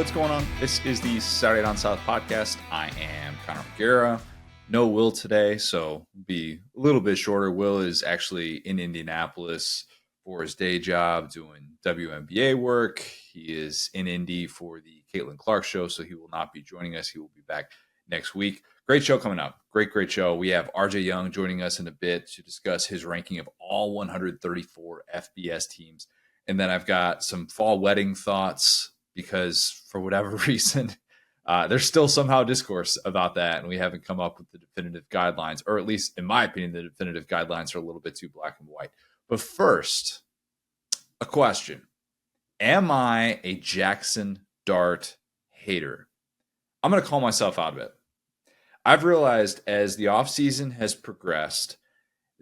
what's going on? This is the Saturday Down South podcast. I am Connor McGarrah. No Will today, so be a little bit shorter. Will is actually in Indianapolis for his day job doing WNBA work. He is in Indy for the Caitlin Clark show, so he will not be joining us. He will be back next week. Great show coming up. Great show. We have RJ Young joining us in a bit to discuss his ranking of all 134 FBS teams. And then I've got some fall wedding thoughts because for whatever reason, there's still somehow discourse about that. And we haven't come up with the definitive guidelines, or at least in my opinion, the definitive guidelines are a little bit too black and white. But first, a question. Am I a Jaxson Dart hater? I'm going to call myself out of it. I've realized as the offseason has progressed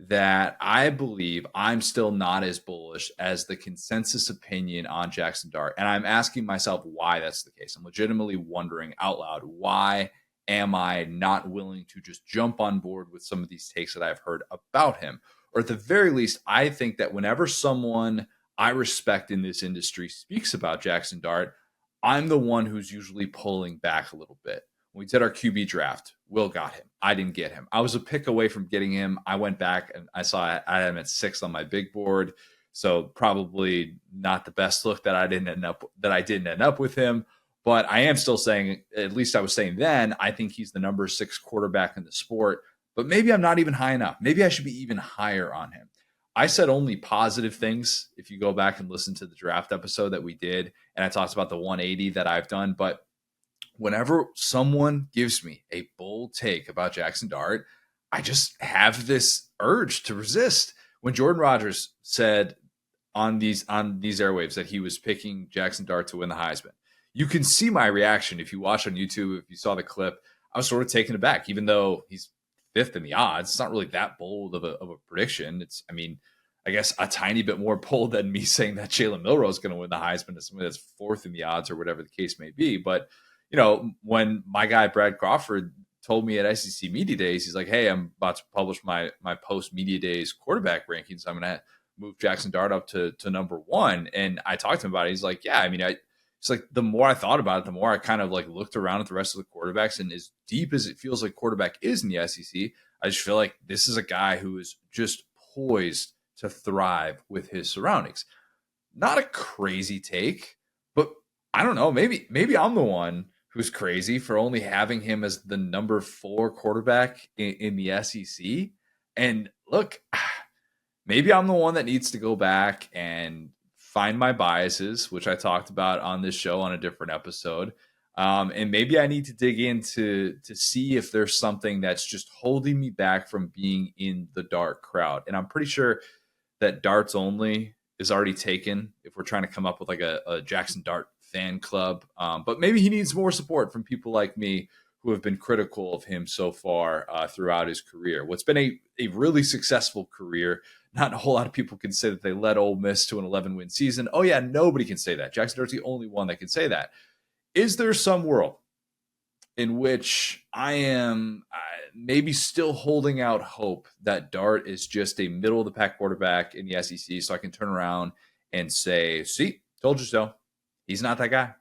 that I believe I'm still not as bullish as the consensus opinion on Jaxson Dart. And I'm asking myself why that's the case. I'm legitimately wondering out loud, why am I not willing to just jump on board with some of these takes that I've heard about him? Or at the very least, I think that whenever someone I respect in this industry speaks about Jaxson Dart, I'm the one who's usually pulling back a little bit. When we did our QB draft, Will got him. I didn't get him. I was a pick away from getting him. I went back and I saw I had him at 6 on my big board. So probably not the best look that I didn't end up with him. But I am still saying, at least I was saying then, I think he's the number 6 quarterback in the sport. But maybe I'm not even high enough. Maybe I should be even higher on him. I said only positive things if you go back and listen to the draft episode that we did. And I talked about the 180 that I've done. But whenever someone gives me a bold take about Jaxson Dart, I just have this urge to resist. When Jordan Rodgers said on these airwaves that he was picking Jaxson Dart to win the Heisman, you can see my reaction if you watch on YouTube. If you saw the clip, I was sort of taken aback, even though he's 5th in the odds. It's not really that bold of a prediction. I guess a tiny bit more bold than me saying that Jalen Milroe is going to win the Heisman to somebody that's 4th in the odds or whatever the case may be. But when my guy Brad Crawford told me at SEC Media Days, he's like, hey, I'm about to publish my post Media Days quarterback rankings. I'm going to move Jaxson Dart up to number 1. And I talked to him about it. He's like, yeah, it's like the more I thought about it, the more I kind of like looked around at the rest of the quarterbacks. And as deep as it feels like quarterback is in the SEC, I just feel like this is a guy who is just poised to thrive with his surroundings. Not a crazy take, but I don't know. Maybe I'm the one who's crazy for only having him as the number 4 quarterback in the SEC. And look, maybe I'm the one that needs to go back and find my biases, which I talked about on this show on a different episode. And maybe I need to dig in to see if there's something that's just holding me back from being in the Dart crowd. And I'm pretty sure that Darts Only is already taken if we're trying to come up with like a Jaxson Dart fan club. But maybe he needs more support from people like me who have been critical of him so far throughout his career. What's been a really successful career. Not a whole lot of people can say that they led Ole Miss to an 11-win season. Oh yeah, nobody can say that. Jaxson Dart's the only one that can say that. Is there some world in which I am maybe still holding out hope that Dart is just a middle-of-the-pack quarterback in the SEC, so I can turn around and say, see, told you so. He's not that guy.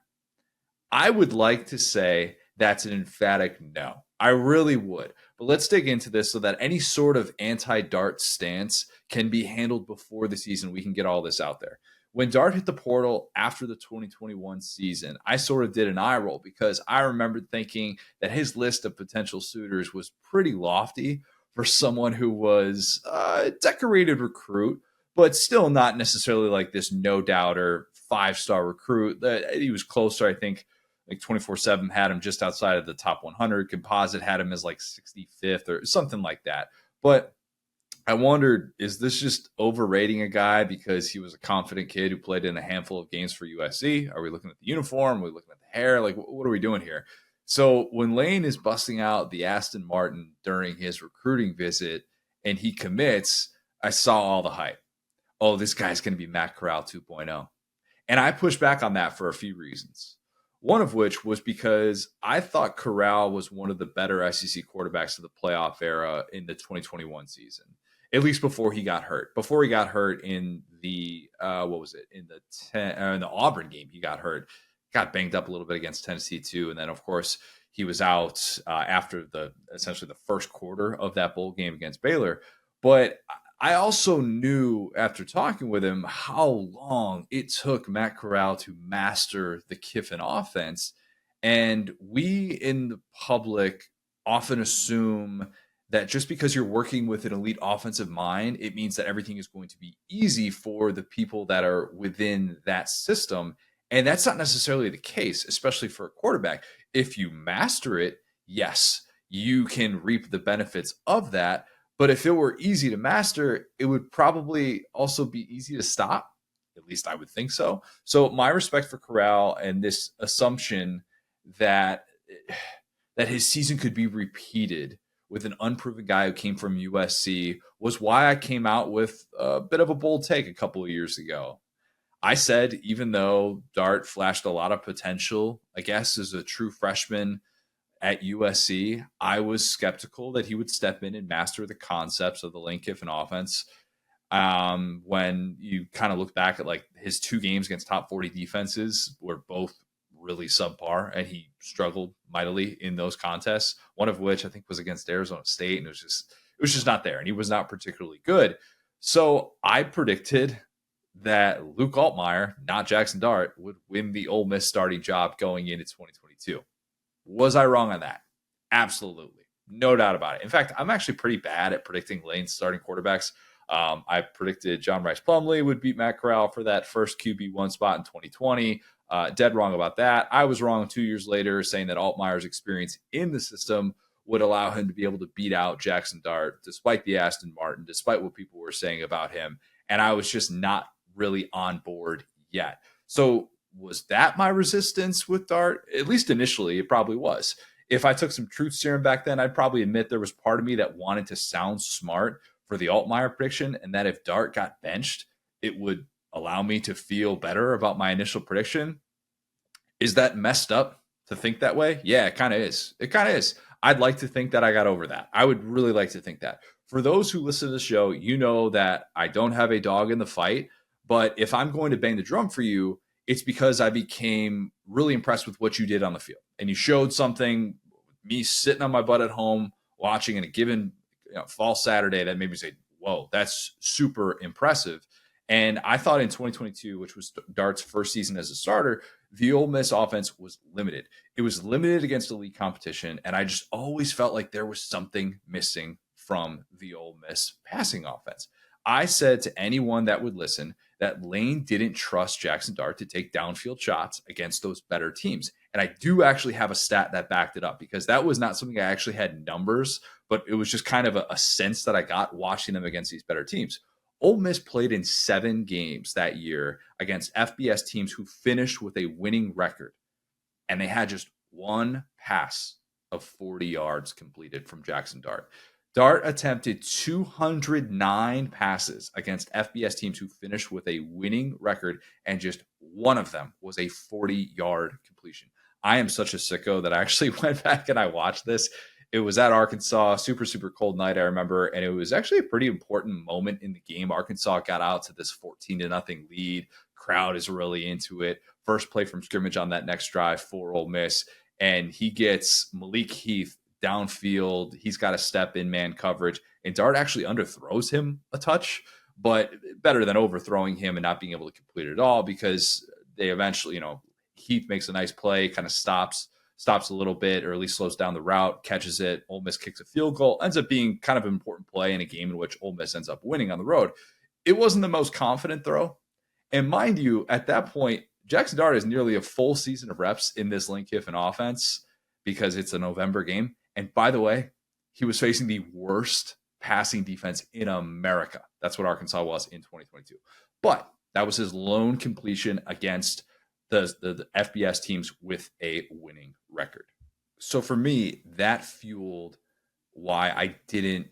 I would like to say that's an emphatic no. I really would. But let's dig into this so that any sort of anti-Dart stance can be handled before the season. We can get all this out there. When Dart hit the portal after the 2021 season, I sort of did an eye roll because I remembered thinking that his list of potential suitors was pretty lofty for someone who was a decorated recruit, but still not necessarily like this no-doubter 5-star recruit. He was closer, I think, like 24/7 had him just outside of the top 100. Composite had him as like 65th or something like that. But I wondered, is this just overrating a guy because he was a confident kid who played in a handful of games for USC? Are we looking at the uniform? Are we looking at the hair? Like, what are we doing here? So when Lane is busting out the Aston Martin during his recruiting visit and he commits, I saw all the hype. Oh, this guy's going to be Matt Corral 2.0. And I pushed back on that for a few reasons. One of which was because I thought Corral was one of the better SEC quarterbacks of the playoff era in the 2021 season, at least before he got hurt. Before he got hurt in the in the Auburn game, he got hurt. got banged up a little bit against Tennessee too. And then, of course, he was out after essentially the first quarter of that bowl game against Baylor. But I also knew after talking with him how long it took Matt Corral to master the Kiffin offense. And we in the public often assume that just because you're working with an elite offensive mind, it means that everything is going to be easy for the people that are within that system. And that's not necessarily the case, especially for a quarterback. If you master it, yes, you can reap the benefits of that. But if it were easy to master, it would probably also be easy to stop. At least I would think so. So my respect for Corral and this assumption that that his season could be repeated with an unproven guy who came from USC was why I came out with a bit of a bold take a couple of years ago. I said, even though Dart flashed a lot of potential, I guess, as a true freshman at USC, I was skeptical that he would step in and master the concepts of the Lane Kiffin offense. When you kind of look back at like his 2 games against top 40 defenses were both really subpar, and he struggled mightily in those contests. One of which I think was against Arizona State, and it was just not there, and he was not particularly good. So I predicted that Luke Altmaier, not Jaxson Dart, would win the Ole Miss starting job going into 2022. Was I wrong on that? Absolutely. No doubt about it. In fact, I'm actually pretty bad at predicting Lane's starting quarterbacks. I predicted John Rice Plumlee would beat Matt Corral for that first QB1 spot in 2020. Dead wrong about that. I was wrong 2 years later, saying that Altmaier's experience in the system would allow him to be able to beat out Jaxson Dart, despite the Aston Martin, despite what people were saying about him. And I was just not really on board yet. So was that my resistance with Dart? At least initially, it probably was. If I took some truth serum back then, I'd probably admit there was part of me that wanted to sound smart for the Altmaier prediction, and that if Dart got benched, it would allow me to feel better about my initial prediction. Is that messed up to think that way? Yeah, it kind of is. It kind of is. I'd like to think that I got over that. I would really like to think that. For those who listen to the show, you know that I don't have a dog in the fight, but if I'm going to bang the drum for you, it's because I became really impressed with what you did on the field. And you showed something, me sitting on my butt at home watching in a given fall Saturday, that made me say, whoa, that's super impressive. And I thought in 2022, which was Dart's first season as a starter, the Ole Miss offense was limited. It was limited against elite competition. And I just always felt like there was something missing from the Ole Miss passing offense. I said to anyone that would listen that Lane didn't trust Jaxson Dart to take downfield shots against those better teams. And I do actually have a stat that backed it up, because that was not something I actually had numbers, but it was just kind of a sense that I got watching them against these better teams. Ole Miss played in 7 games that year against FBS teams who finished with a winning record, and they had just one pass of 40 yards completed from Jaxson Dart. Dart attempted 209 passes against FBS teams who finished with a winning record, and just one of them was a 40-yard completion. I am such a sicko that I actually went back and I watched this. It was at Arkansas, super, super cold night, I remember, and it was actually a pretty important moment in the game. Arkansas got out to this 14-0 lead. Crowd is really into it. First play from scrimmage on that next drive for Ole Miss, and he gets Malik Heath downfield. He's got to step in man coverage, and Dart actually underthrows him a touch, but better than overthrowing him and not being able to complete it at all, because they eventually, Heath makes a nice play, kind of stops a little bit, or at least slows down the route, catches it. Ole Miss kicks a field goal, ends up being kind of an important play in a game in which Ole Miss ends up winning on the road. It wasn't the most confident throw. And mind you, at that point, Jaxson Dart is nearly a full season of reps in this Lane Kiffin offense, because it's a November game. And by the way, he was facing the worst passing defense in America. That's what Arkansas was in 2022. But that was his lone completion against the FBS teams with a winning record. So for me, that fueled why I didn't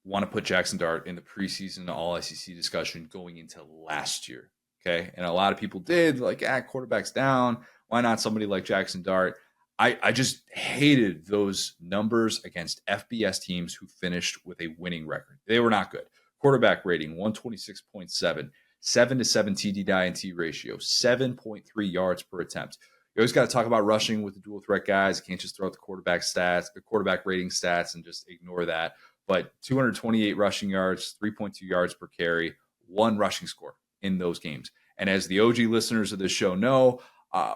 want to put Jaxson Dart in the preseason All SEC discussion going into last year. Okay. And a lot of people did, like, quarterback's down. Why not somebody like Jaxson Dart? I just hated those numbers against FBS teams who finished with a winning record. They were not good. Quarterback rating 126.7, 7-7 TD to INT ratio, 7.3 yards per attempt. You always got to talk about rushing with the dual threat guys. You can't just throw out the quarterback stats, the quarterback rating stats, and just ignore that. But 228 rushing yards, 3.2 yards per carry, one rushing score in those games. And as the OG listeners of this show know,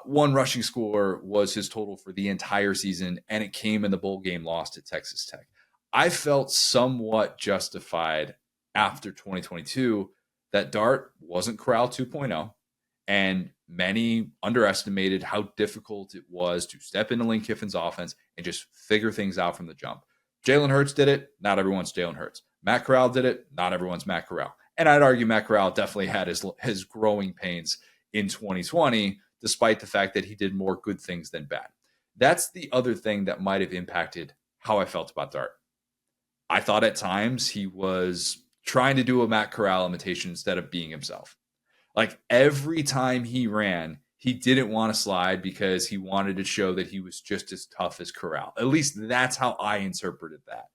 one rushing score was his total for the entire season, and it came in the bowl game loss to Texas Tech. I felt somewhat justified after 2022 that Dart wasn't Corral 2.0, and many underestimated how difficult it was to step into Lane Kiffin's offense and just figure things out from the jump. Jalen Hurts did it. Not everyone's Jalen Hurts. Matt Corral did it. Not everyone's Matt Corral. And I'd argue Matt Corral definitely had his growing pains in 2020, despite the fact that he did more good things than bad. That's the other thing that might have impacted how I felt about Dart. I thought at times he was trying to do a Matt Corral imitation instead of being himself. Like every time he ran, he didn't want to slide because he wanted to show that he was just as tough as Corral. At least that's how I interpreted that.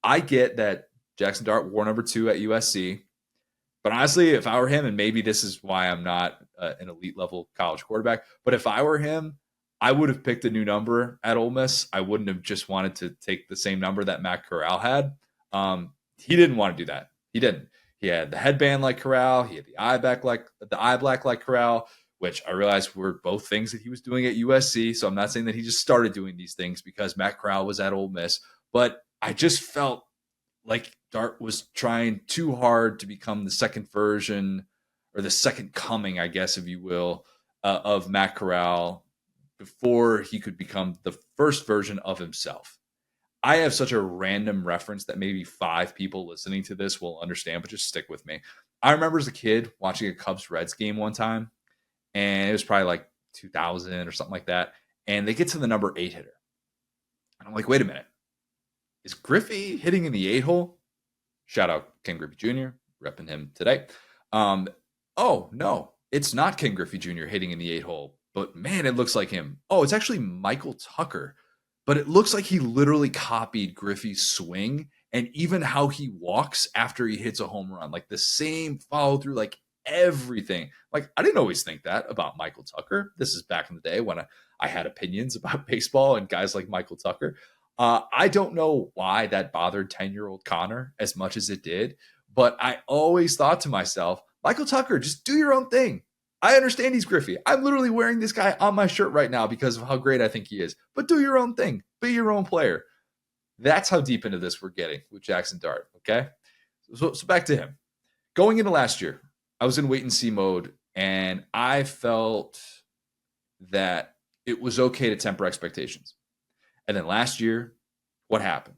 I get that Jaxson Dart wore number 2 at USC. But honestly, if I were him, and maybe this is why I'm not an elite level college quarterback, but if I were him, I would have picked a new number at Ole Miss. I wouldn't have just wanted to take the same number that Matt Corral had. He didn't want to do that. He didn't. He had the headband like Corral. He had the eye black like Corral, which I realized were both things that he was doing at USC. So I'm not saying that he just started doing these things because Matt Corral was at Ole Miss, but I just felt like Dart was trying too hard to become the second version or the second coming, I guess, if you will, of Matt Corral before he could become the first version of himself. I have such a random reference that maybe 5 people listening to this will understand, but just stick with me. I remember as a kid watching a Cubs-Reds game one time, and it was probably like 2000 or something like that, and they get to the number 8 hitter. And I'm like, wait a minute. Is Griffey hitting in the 8 hole? Shout out Ken Griffey Jr., repping him today. Oh, no, it's not Ken Griffey Jr. hitting in the 8 hole, but man, it looks like him. Oh, it's actually Michael Tucker, but it looks like he literally copied Griffey's swing and even how he walks after he hits a home run, like the same follow through, like everything. Like, I didn't always think that about Michael Tucker. This is back in the day when I had opinions about baseball and guys like Michael Tucker. I don't know why that bothered 10-year-old Connor as much as it did, but I always thought to myself, Michael Tucker, just do your own thing. I understand he's Griffey. I'm literally wearing this guy on my shirt right now because of how great I think he is. But do your own thing. Be your own player. That's how deep into this we're getting with Jaxson Dart, okay? So back to him. Going into last year, I was in wait-and-see mode, and I felt that it was okay to temper expectations. And then last year, what happened?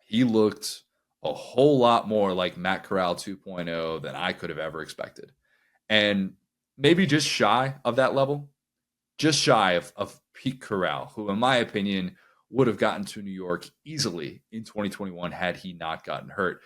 He looked a whole lot more like Matt Corral 2.0 than I could have ever expected. And maybe just shy of that level, just shy of Pete Corral, who, in my opinion, would have gotten to New York easily in 2021 had he not gotten hurt.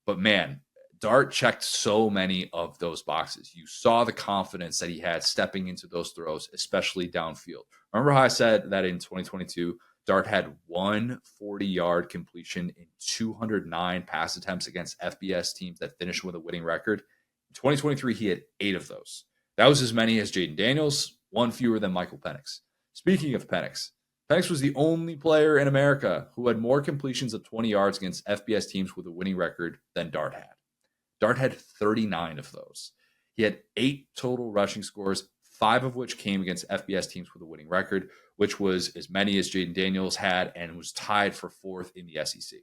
But man, Dart checked so many of those boxes. You saw the confidence that he had stepping into those throws, especially downfield. Remember how I said that in 2022, Dart had 140-yard completion in 209 pass attempts against FBS teams that finished with a winning record? In 2023, he had 8 of those. That was as many as Jaden Daniels, 1 fewer than Michael Penix. Speaking of Penix was the only player in America who had more completions of 20 yards against FBS teams with a winning record than Dart had. Dart had 39 of those. He had 8 total rushing scores, 5 of which came against FBS teams with a winning record, which was as many as Jaden Daniels had and was tied for 4th in the SEC.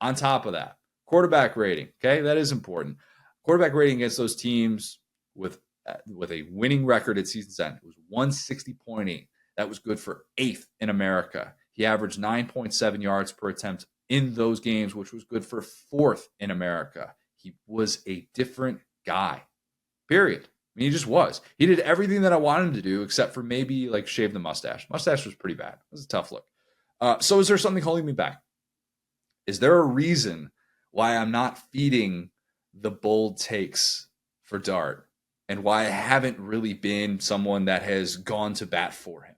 On top of that, quarterback rating, okay, that is important. Quarterback rating against those teams with a winning record at season's end was 160.8. That was good for 8th in America. He averaged 9.7 yards per attempt in those games, which was good for 4th in America. He was a different guy, period. I mean, he just was. He did everything that I wanted him to do except for maybe like shave the mustache. Mustache was pretty bad. It was a tough look. So is there something holding me back? Is there a reason why I'm not feeding the bold takes for Dart and why I haven't really been someone that has gone to bat for him?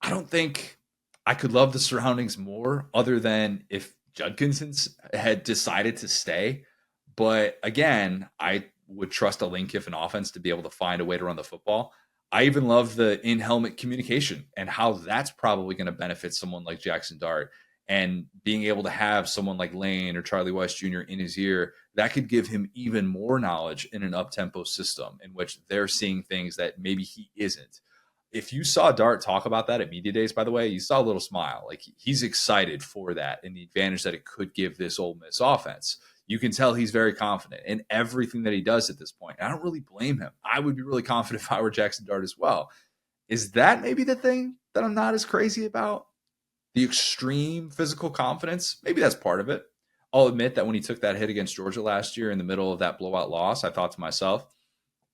I don't think I could love the surroundings more other than if Judkins had decided to stay. But again, I would trust a Lane Kiffin offense to be able to find a way to run the football. I even love the in-helmet communication and how that's probably going to benefit someone like Jaxson Dart, and being able to have someone like Lane or Charlie West Jr. in his ear, that could give him even more knowledge in an up-tempo system in which they're seeing things that maybe he isn't. If you saw Dart talk about that at media days, by the way, you saw a little smile. Like, he's excited for that and the advantage that it could give this Ole Miss offense. You can tell he's very confident in everything that he does at this point. And I don't really blame him. I would be really confident if I were Jaxson Dart as well. Is that maybe the thing that I'm not as crazy about? The extreme physical confidence? Maybe that's part of it. I'll admit that when he took that hit against Georgia last year in the middle of that blowout loss, I thought to myself,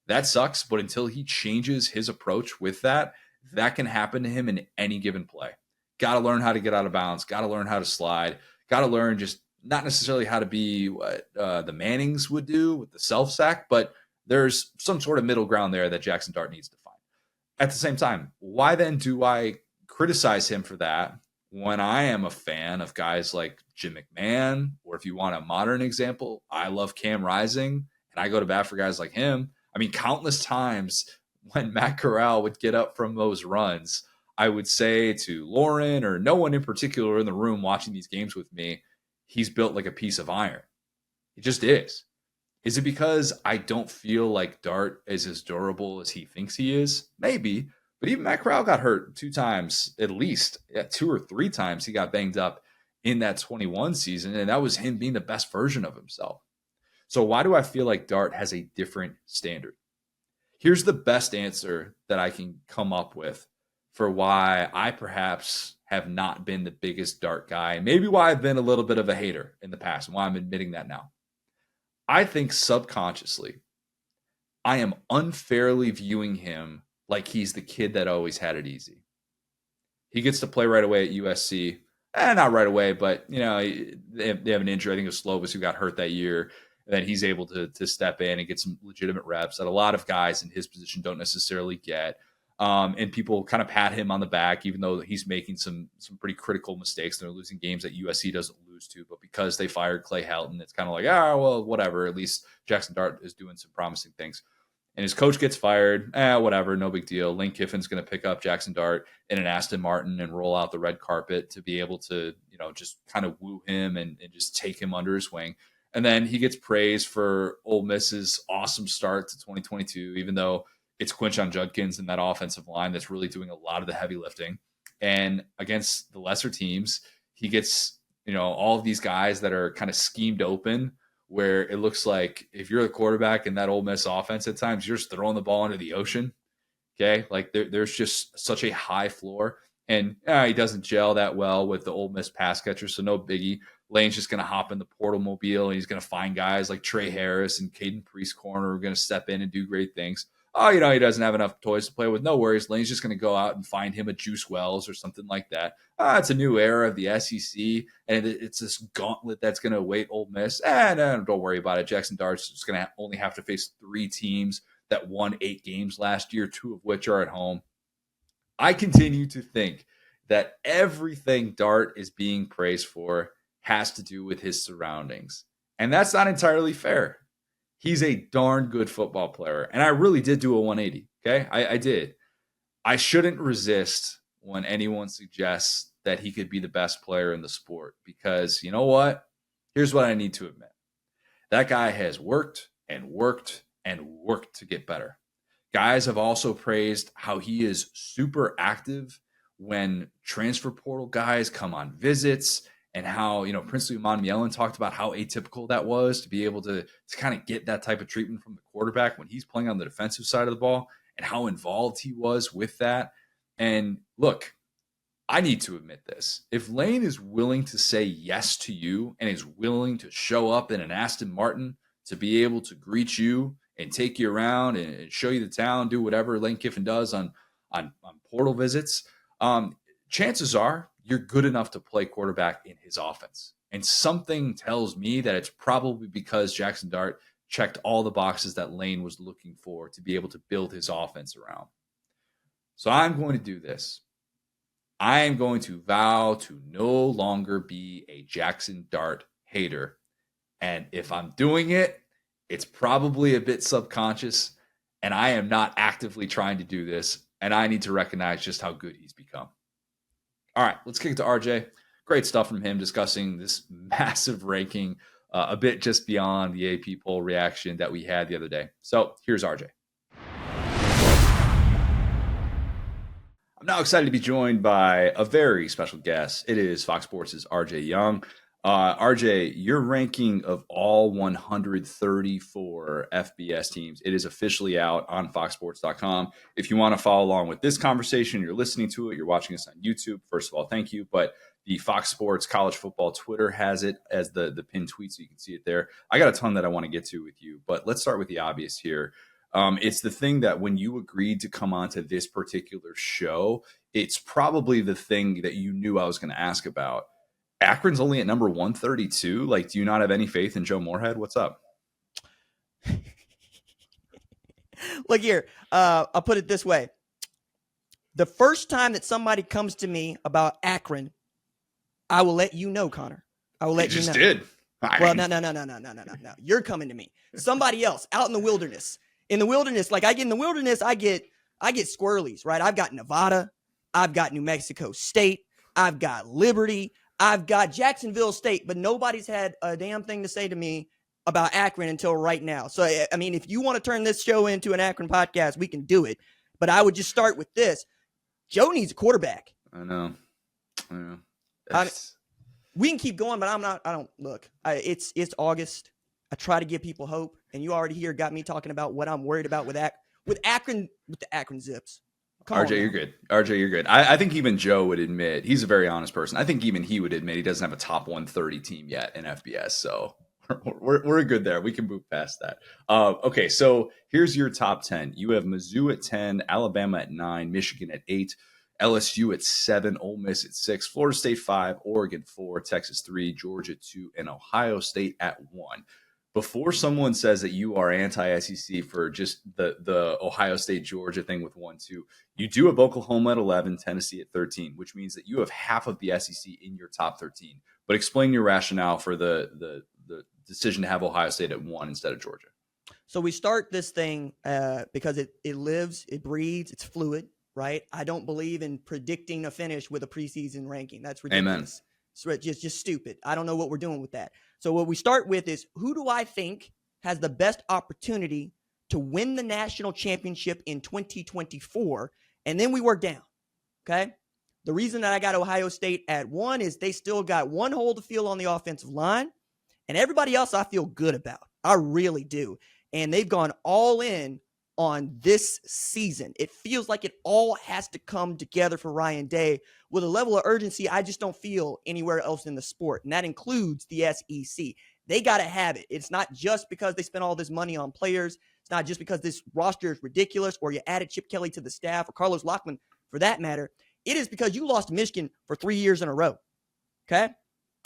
that sucks, but until he changes his approach with that, that can happen to him in any given play. Got to learn how to get out of bounds, got to learn how to slide, got to learn just not necessarily how to be what the Mannings would do with the self sack, but there's some sort of middle ground there that Jaxson Dart needs to find. At the same time, why then do I criticize him for that when I am a fan of guys like Jim McMahon, or if you want a modern example, I love Cam Rising, and I go to bat for guys like him. I mean, countless times when Matt Corral would get up from those runs, I would say to Lauren or no one in particular in the room watching these games with me, he's built like a piece of iron. It just is. Is it because I don't feel like Dart is as durable as he thinks he is? Maybe. But even Matt Corral got hurt 2 times, at least. Yeah, 2 or 3 times he got banged up in that 21 season, and that was him being the best version of himself. So why do I feel like Dart has a different standard? Here's the best answer that I can come up with for why I perhaps have not been the biggest Dart guy, maybe why I've been a little bit of a hater in the past, and why I'm admitting that now. I think subconsciously, I am unfairly viewing him like he's the kid that always had it easy. He gets to play right away at USC. Not right away, but they have an injury. I think it was Slovis who got hurt that year. And then he's able to step in and get some legitimate reps that a lot of guys in his position don't necessarily get. And people kind of pat him on the back, even though he's making some pretty critical mistakes. They're losing games that USC doesn't lose to, but because they fired Clay Helton, it's kind of like, well, whatever. At least Jaxson Dart is doing some promising things. And his coach gets fired. Whatever, no big deal. Lane Kiffin's going to pick up Jaxson Dart in an Aston Martin and roll out the red carpet to be able to, just kind of woo him and just take him under his wing. And then he gets praised for Ole Miss's awesome start to 2022, even though it's Quinshon Judkins in that offensive line that's really doing a lot of the heavy lifting. And against the lesser teams, he gets, all of these guys that are kind of schemed open, where it looks like if you're the quarterback in that Ole Miss offense at times, you're just throwing the ball into the ocean. Okay. Like there's just such a high floor. And he doesn't gel that well with the Ole Miss pass catcher, so no biggie. Lane's just going to hop in the portal mobile, and he's going to find guys like Trey Harris and Caden Priest Corner who are going to step in and do great things. He doesn't have enough toys to play with. No worries. Lane's just going to go out and find him a Juice Wells or something like that. It's a new era of the SEC, and it's this gauntlet that's going to await Ole Miss. Don't worry about it. Jaxson Dart's just going to only have to face 3 teams that won 8 games last year, 2 of which are at home. I continue to think that everything Dart is being praised for has to do with his surroundings. And that's not entirely fair. He's a darn good football player. And I really did do a 180. Okay. I did. I shouldn't resist when anyone suggests that he could be the best player in the sport, because you know what? Here's what I need to admit. That guy has worked and worked and worked to get better. Guys have also praised how he is super active when transfer portal guys come on visits, and how, Princely Umanmielen talked about how atypical that was to be able to kind of get that type of treatment from the quarterback when he's playing on the defensive side of the ball, and how involved he was with that. And look, I need to admit this. If Lane is willing to say yes to you and is willing to show up in an Aston Martin to be able to greet you and take you around and show you the town, do whatever Lane Kiffin does on portal visits, chances are you're good enough to play quarterback in his offense. And something tells me that it's probably because Jaxson Dart checked all the boxes that Lane was looking for to be able to build his offense around. So I'm going to do this. I am going to vow to no longer be a Jaxson Dart hater. And if I'm doing it, it's probably a bit subconscious. and I am not actively trying to do this, and I need to recognize just how good he's become. All right, let's kick it to RJ. Great stuff from him discussing this massive ranking, a bit just beyond the AP poll reaction that we had the other day. So here's RJ. I'm now excited to be joined by a very special guest. It is Fox Sports' RJ Young. RJ, your ranking of all 134 FBS teams, it is officially out on foxsports.com. If you want to follow along with this conversation, you're listening to it, you're watching us on YouTube, first of all, thank you. But the Fox Sports College Football Twitter has it as the pinned tweet, so you can see it there. I got a ton that I want to get to with you, but let's start with the obvious here. It's the thing that when you agreed to come onto this particular show, it's probably the thing that you knew I was going to ask about. Akron's only at number 132. Like, do you not have any faith in Joe Moorhead? What's up? Look here. I'll put it this way. The first time that somebody comes to me about Akron, I will let you know, Connor. I will let you know. You just did. Well, no. You're coming to me. Somebody else out in the wilderness. In the wilderness, like I get in the wilderness, I get squirrelies, right? I've got Nevada. I've got New Mexico State. I've got Liberty. I've got Jacksonville State, but nobody's had a damn thing to say to me about Akron until right now. So, I mean, if you want to turn this show into an Akron podcast, we can do it. But I would just start with this. Joe needs a quarterback. I know. We can keep going, but it's August. I try to give people hope, and you already here got me talking about what I'm worried about with Akron, with the Akron Zips. RJ, you're good. RJ, you're good. I think even Joe would admit, he's a very honest person. I think even he would admit he doesn't have a top 130 team yet in FBS. So we're good there. We can move past that. Okay, so here's your top 10. You have Mizzou at 10, Alabama at 9, Michigan at 8, LSU at 7, Ole Miss at 6, Florida State 5, Oregon 4, Texas 3, Georgia 2, and Ohio State at 1. Before someone says that you are anti-SEC for just the Ohio State Georgia thing with 1-2, you do have Oklahoma at 11, Tennessee at 13, which means that you have half of the SEC in your top 13. But explain your rationale for the decision to have Ohio State at 1 instead of Georgia. So we start this thing because it lives, it breathes, it's fluid, right? I don't believe in predicting a finish with a preseason ranking. That's ridiculous. Amen. So just stupid. I don't know what we're doing with that. So what we start with is, who do I think has the best opportunity to win the national championship in 2024? And then we work down, okay? The reason that I got Ohio State at 1 is they still got one hole to fill on the offensive line, and everybody else I feel good about. I really do. And they've gone all in on this season. It feels like it all has to come together for Ryan Day with a level of urgency I just don't feel anywhere else in the sport, and that includes the SEC. They got to have it. It's not just because they spent all this money on players. It's not just because this roster is ridiculous or you added Chip Kelly to the staff or Carlos Lockman for that matter. It is because you lost to Michigan for 3 years in a row, okay?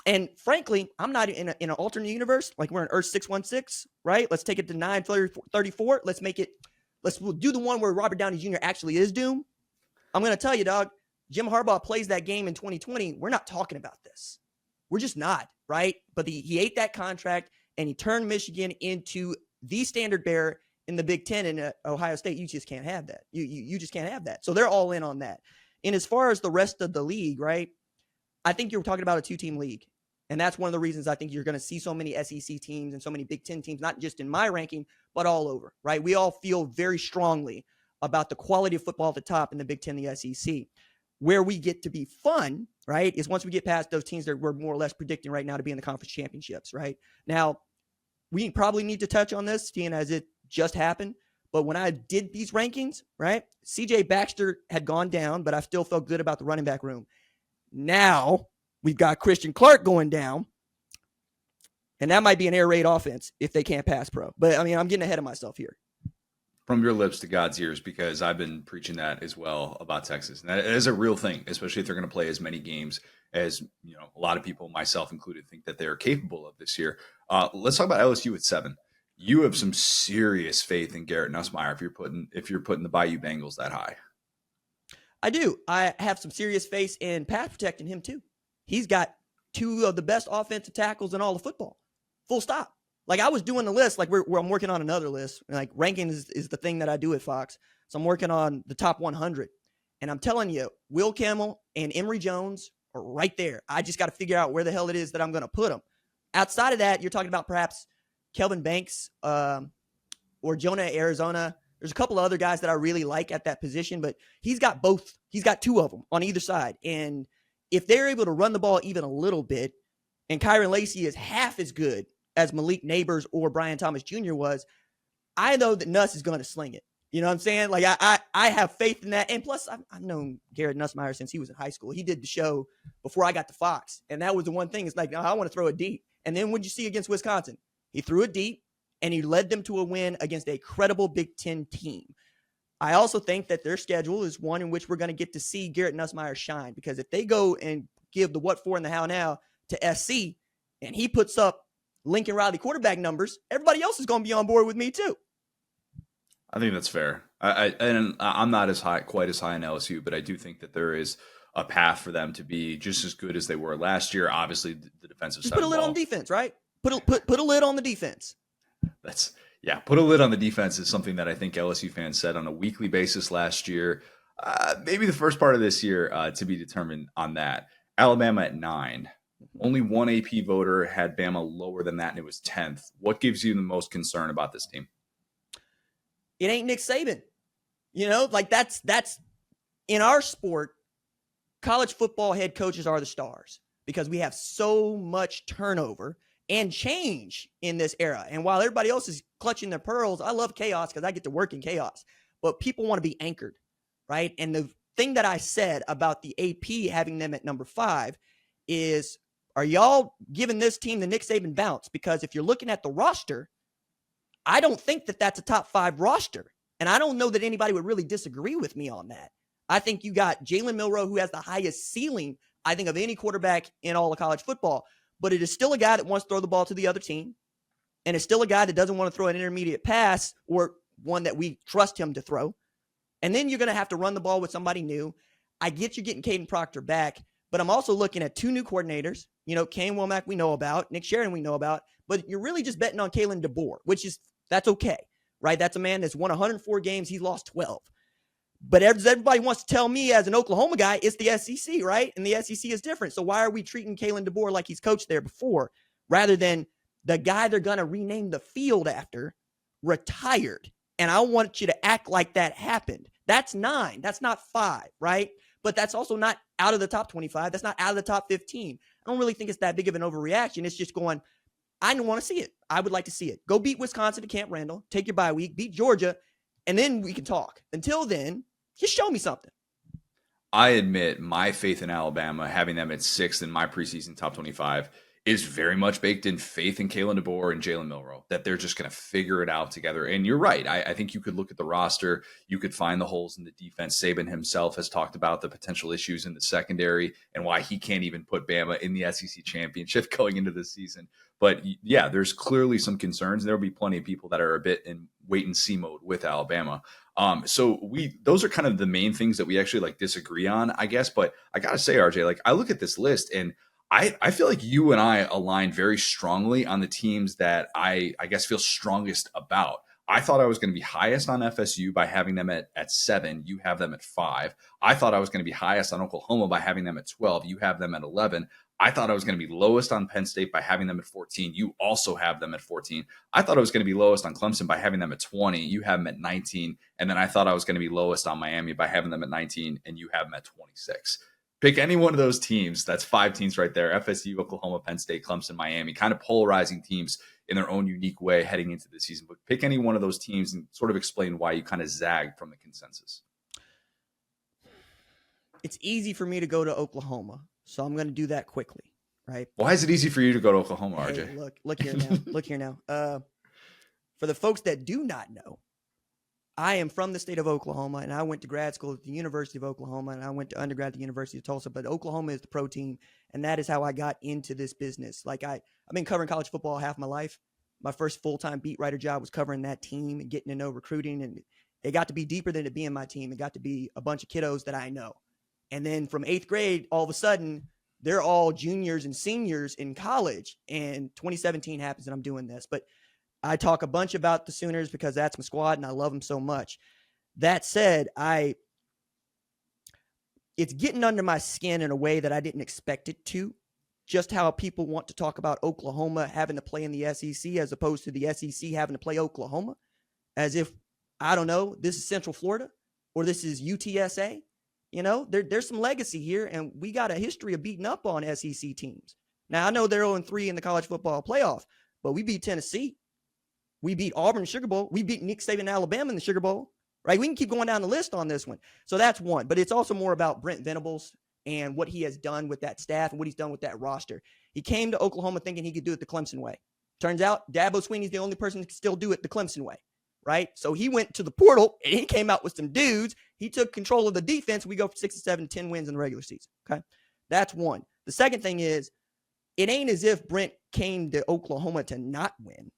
And frankly, I'm not in an alternate universe. Like, we're in Earth 616, right? Let's take it to 934. Let's do the one where Robert Downey Jr. actually is Doom. I'm going to tell you, dog, Jim Harbaugh plays that game in 2020. We're not talking about this. We're just not, right? But he ate that contract, and he turned Michigan into the standard bearer in the Big Ten, and Ohio State. You just can't have that. You just can't have that. So they're all in on that. And as far as the rest of the league, right, I think you're talking about a two-team league. And that's one of the reasons I think you're going to see so many SEC teams and so many Big Ten teams, not just in my ranking, but all over, right? We all feel very strongly about the quality of football at the top in the Big Ten, the SEC. Where we get to be fun, right, is once we get past those teams that we're more or less predicting right now to be in the conference championships, right? Now, we probably need to touch on this, seeing as it just happened. But when I did these rankings, right, C.J. Baxter had gone down, but I still felt good about the running back room. Now we've got Christian Clark going down, and that might be an air raid offense if they can't pass pro. But, I mean, I'm getting ahead of myself here. From your lips to God's ears, because I've been preaching that as well about Texas. And that is a real thing, especially if they're going to play as many games as, you know, a lot of people, myself included, think that they're capable of this year. Let's talk about LSU at 7. You have some serious faith in Garrett Nussmeier if you're putting the Bayou Bengals that high. I do. I have some serious faith in pass protecting him too. He's got 2 of the best offensive tackles in all of football. Full stop. Like I was doing the list, like where I'm working on another list. Like ranking is the thing that I do at Fox. So I'm working on the top 100. And I'm telling you, Will Campbell and Emory Jones are right there. I just got to figure out where the hell it is that I'm going to put them. Outside of that, you're talking about perhaps Kelvin Banks or Jonah Arizona. There's a couple of other guys that I really like at that position, but he's got both. He's got two of them on either side. And if they're able to run the ball even a little bit, and Kyron Lacy is half as good as Malik Neighbors or Brian Thomas Jr. was, I know that Nuss is going to sling it. You know what I'm saying? Like I have faith in that. And plus, I've known Garrett Nussmeier since he was in high school. He did the show before I got to Fox. And that was the one thing. It's like, no, I want to throw it deep. And then what'd you see against Wisconsin? He threw it deep, and he led them to a win against a credible Big Ten team. I also think that their schedule is one in which we're going to get to see Garrett Nussmeier shine, because if they go and give the what for and the how now to SC, and he puts up Lincoln Riley quarterback numbers, everybody else is going to be on board with me too. I think that's fair. I'm not quite as high in LSU, but I do think that there is a path for them to be just as good as they were last year. Obviously, the defensive side. Put a lid on defense, right? Put a lid on the defense. Put a lid on the defense is something that I think LSU fans said on a weekly basis last year. Maybe the first part of this year to be determined on that. Alabama at 9. Only one AP voter had Bama lower than that, and it was 10th. What gives you the most concern about this team? It ain't Nick Saban. You know, like that's in our sport, college football head coaches are the stars because we have so much turnover and change in this era. And while everybody else is clutching their pearls, I love chaos because I get to work in chaos. But people want to be anchored, right? And the thing that I said about the AP having them at number 5 is, are y'all giving this team the Nick Saban bounce? Because if you're looking at the roster, I don't think that that's a top 5 roster. And I don't know that anybody would really disagree with me on that. I think you got Jalen Milroe, who has the highest ceiling, I think, of any quarterback in all of college football. But it is still a guy that wants to throw the ball to the other team. And it's still a guy that doesn't want to throw an intermediate pass or one that we trust him to throw. And then you're going to have to run the ball with somebody new. I get you getting Caden Proctor back, but I'm also looking at 2 new coordinators. You know, Kane Womack we know about, Nick Sheridan we know about, but you're really just betting on Kalen DeBoer, that's okay, right? That's a man that's won 104 games. He's lost 12. But as everybody wants to tell me as an Oklahoma guy, it's the SEC, right? And the SEC is different. So why are we treating Kalen DeBoer like he's coached there before rather than the guy they're going to rename the field after retired? And I want you to act like that happened. That's 9. That's not 5, right? But that's also not out of the top 25. That's not out of the top 15. I don't really think it's that big of an overreaction. It's just going, I don't want to see it. I would like to see it. Go beat Wisconsin to Camp Randall. Take your bye week. Beat Georgia. And then we can talk. Until then, just show me something. I admit my faith in Alabama, having them at 6th in my preseason top 25, is very much baked in faith in Kalen DeBoer and Jalen Milroe, that they're just going to figure it out together. And you're right. I think you could look at the roster. You could find the holes in the defense. Saban himself has talked about the potential issues in the secondary and why he can't even put Bama in the SEC championship going into this season. But yeah, there's clearly some concerns. There will be plenty of people that are a bit in wait and see mode with Alabama. So those are kind of the main things that we actually disagree on, I guess. But I got to say, RJ, I look at this list and I feel like you and I align very strongly on the teams that I guess feel strongest about. I thought I was going to be highest on FSU by having them at 7. You have them at 5. I thought I was going to be highest on Oklahoma by having them at 12. You have them at 11. I thought I was going to be lowest on Penn State by having them at 14. You also have them at 14. I thought I was going to be lowest on Clemson by having them at 20. You have them at 19. And then I thought I was going to be lowest on Miami by having them at 19. And you have them at 26. Pick any one of those teams. That's 5 teams right there. FSU, Oklahoma, Penn State, Clemson, Miami. Kind of polarizing teams in their own unique way heading into the season. But pick any one of those teams and sort of explain why you kind of zagged from the consensus. It's easy for me to go to Oklahoma, so I'm going to do that quickly, right? Why is it easy for you to go to Oklahoma, RJ? Hey, look here now. Look here now. For the folks that do not know, I am from the state of Oklahoma, and I went to grad school at the University of Oklahoma, and I went to undergrad at the University of Tulsa. But Oklahoma is the pro team, and that is how I got into this business. I've been covering college football half my life. My first full-time beat writer job was covering that team and getting to know recruiting, and it got to be deeper than it being my team. It got to be a bunch of kiddos that I know. And then from 8th grade, all of a sudden, they're all juniors and seniors in college. And 2017 happens and I'm doing this. But I talk a bunch about the Sooners because that's my squad and I love them so much. That said, it's getting under my skin in a way that I didn't expect it to. Just how people want to talk about Oklahoma having to play in the SEC as opposed to the SEC having to play Oklahoma, as if, I don't know, this is Central Florida or this is UTSA. You know, there's some legacy here, and we got a history of beating up on SEC teams. Now, I know they're 0-3 in the college football playoff, but we beat Tennessee. We beat Auburn in the Sugar Bowl. We beat Nick Saban and Alabama in the Sugar Bowl. Right? We can keep going down the list on this one. So that's one. But it's also more about Brent Venables and what he has done with that staff and what he's done with that roster. He came to Oklahoma thinking he could do it the Clemson way. Turns out Dabo Swinney's the only person that can still do it the Clemson way. Right? So he went to the portal and he came out with some dudes. He took control of the defense. We go for 6 7, 10 wins in the regular season. Okay. That's one. The second thing is, it ain't as if Brent came to Oklahoma to not win.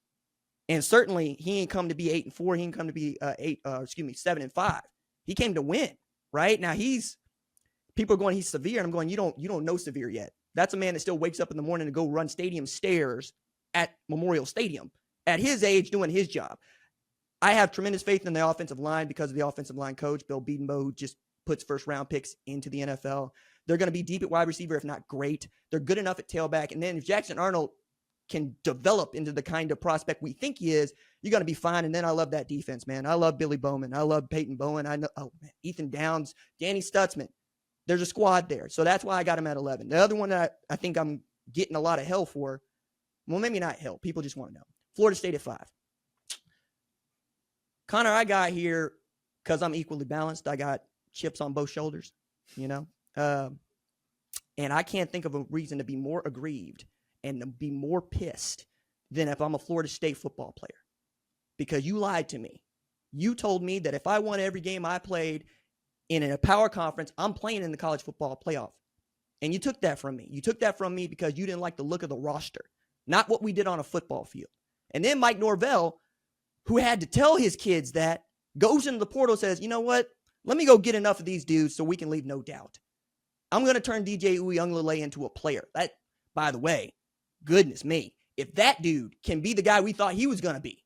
And certainly he ain't come to be 8-4. He ain't come to be 7-5. He came to win, right? Now people are going, he's severe. And I'm going, you don't know severe yet. That's a man that still wakes up in the morning to go run stadium stairs at Memorial Stadium at his age doing his job. I have tremendous faith in the offensive line because of the offensive line coach, Bill Bedenbaugh, who just puts first round picks into the NFL. They're going to be deep at wide receiver, if not great. They're good enough at tailback. And then if Jackson Arnold can develop into the kind of prospect we think he is, you're going to be fine. And then I love that defense, man. I love Billy Bowman. I love Peyton Bowen. I know Ethan Downs, Danny Stutzman. There's a squad there. So that's why I got him at 11. The other one that I think I'm getting a lot of hell for, well, maybe not hell. People just want to know. Florida State at 5. Connor, I got here because I'm equally balanced. I got chips on both shoulders, you know. And I can't think of a reason to be more aggrieved and to be more pissed than if I'm a Florida State football player. Because you lied to me. You told me that if I won every game I played in a power conference, I'm playing in the college football playoff. And you took that from me. You took that from me because you didn't like the look of the roster, not what we did on a football field. And then Mike Norvell, who had to tell his kids that, goes into the portal, says, you know what? Let me go get enough of these dudes so we can leave no doubt. I'm going to turn DJ Uiagalelei into a player. That, by the way, goodness me, if that dude can be the guy we thought he was going to be,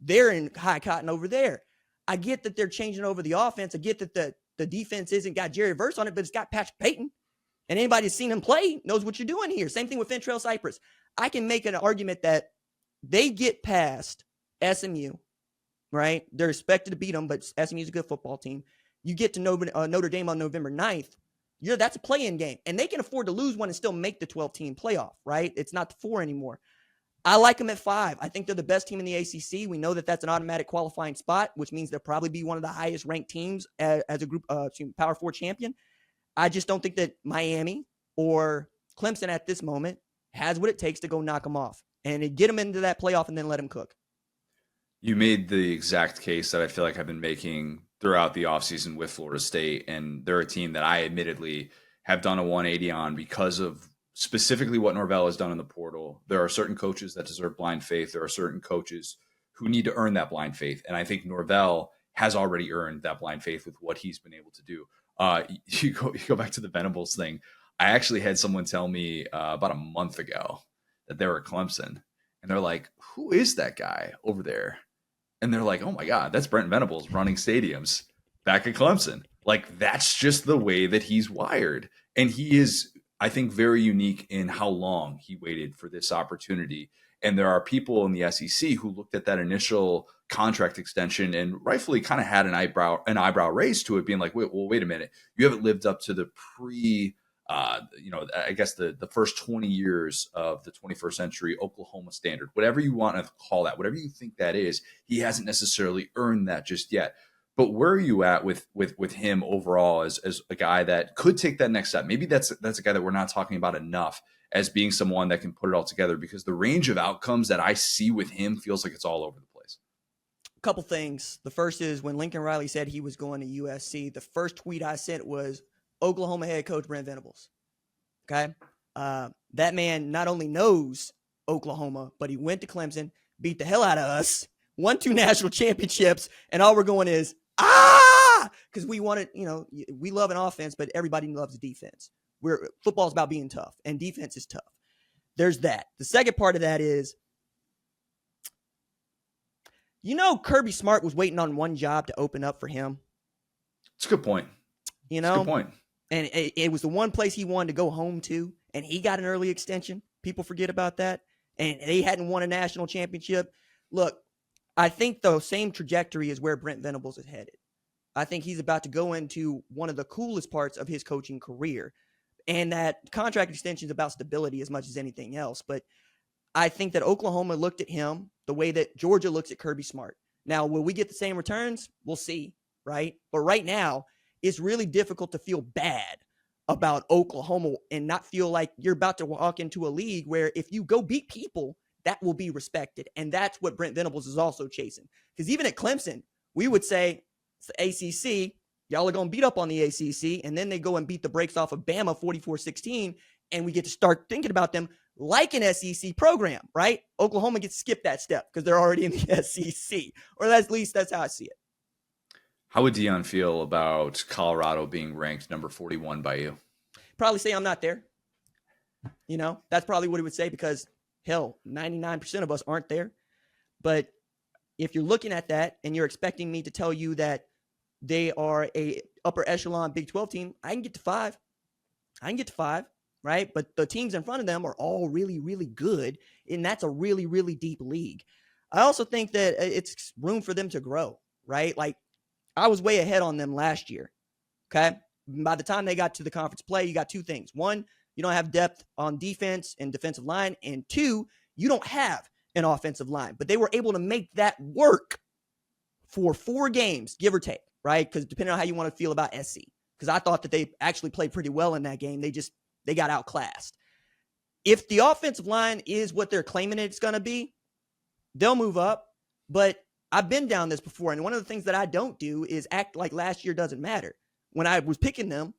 they're in high cotton over there. I get that they're changing over the offense. I get that the defense isn't got Jerry Verse on it, but it's got Patrick Payton. And anybody who's seen him play knows what you're doing here. Same thing with Fentrell Cypress. I can make an argument that they get past SMU, right? They're expected to beat them, but SMU's a good football team. You get to Notre Dame on November 9th. That's a play-in game. And they can afford to lose one and still make the 12-team playoff, right? It's not the 4 anymore. I like them at 5. I think they're the best team in the ACC. We know that that's an automatic qualifying spot, which means they'll probably be one of the highest-ranked teams as a group, Power 4 champion. I just don't think that Miami or Clemson at this moment has what it takes to go knock them off and get them into that playoff and then let them cook. You made the exact case that I feel like I've been making throughout the offseason with Florida State, and they're a team that I admittedly have done a 180 on because of specifically what Norvell has done in the portal. There are certain coaches that deserve blind faith. There are certain coaches who need to earn that blind faith, and I think Norvell has already earned that blind faith with what he's been able to do. You go back to the Venables thing. I actually had someone tell me about a month ago that they were at Clemson, and they're like, who is that guy over there? And they're like, oh my God, that's Brent Venables running stadiums back at Clemson. Like, that's just the way that he's wired. And he is, I think, very unique in how long he waited for this opportunity. And there are people in the SEC who looked at that initial contract extension and rightfully kind of had an eyebrow raised to it, being like, wait a minute, you haven't lived up to the I guess the first 20 years of the 21st century Oklahoma standard, whatever you want to call that, whatever you think that is, he hasn't necessarily earned that just yet. But where are you at with him overall as a guy that could take that next step? Maybe that's a guy that we're not talking about enough as being someone that can put it all together, because the range of outcomes that I see with him feels like it's all over the place. A couple things. The first is when Lincoln Riley said he was going to USC, the first tweet I sent was Oklahoma head coach Brent Venables. Okay. That man not only knows Oklahoma, but he went to Clemson, beat the hell out of us, won 2 national championships. And all we're going is, because we wanted, we love an offense, but everybody loves a defense. Football's about being tough, and defense is tough. There's that. The second part of that is, Kirby Smart was waiting on one job to open up for him. It's a good point. It's a good point. And it was the one place he wanted to go home to, and he got an early extension. People forget about that. And they hadn't won a national championship. Look, I think the same trajectory is where Brent Venables is headed. I think he's about to go into one of the coolest parts of his coaching career. And that contract extension is about stability as much as anything else. But I think that Oklahoma looked at him the way that Georgia looks at Kirby Smart. Now, will we get the same returns? We'll see, right? But right now, it's really difficult to feel bad about Oklahoma and not feel like you're about to walk into a league where if you go beat people, that will be respected. And that's what Brent Venables is also chasing. Because even at Clemson, we would say it's the ACC. Y'all are going to beat up on the ACC. And then they go and beat the brakes off of Bama 44-16. And we get to start thinking about them like an SEC program, right? Oklahoma gets skipped that step because they're already in the SEC. Or at least that's how I see it. How would Dion feel about Colorado being ranked number 41 by you? Probably say I'm not there. That's probably what he would say because, hell, 99% of us aren't there. But if you're looking at that and you're expecting me to tell you that they are a upper echelon Big 12 team, I can get to 5. Right? But the teams in front of them are all really, really good, and that's a really, really deep league. I also think that it's room for them to grow, right? Like, I was way ahead on them last year, okay? By the time they got to the conference play, you got two things. One, you don't have depth on defense and defensive line, and two, you don't have an offensive line. But they were able to make that work for 4 games, give or take, right? Because depending on how you want to feel about SC, because I thought that they actually played pretty well in that game. They got outclassed. If the offensive line is what they're claiming it's going to be, they'll move up. But I've been down this before, and one of the things that I don't do is act like last year doesn't matter. When I was picking them,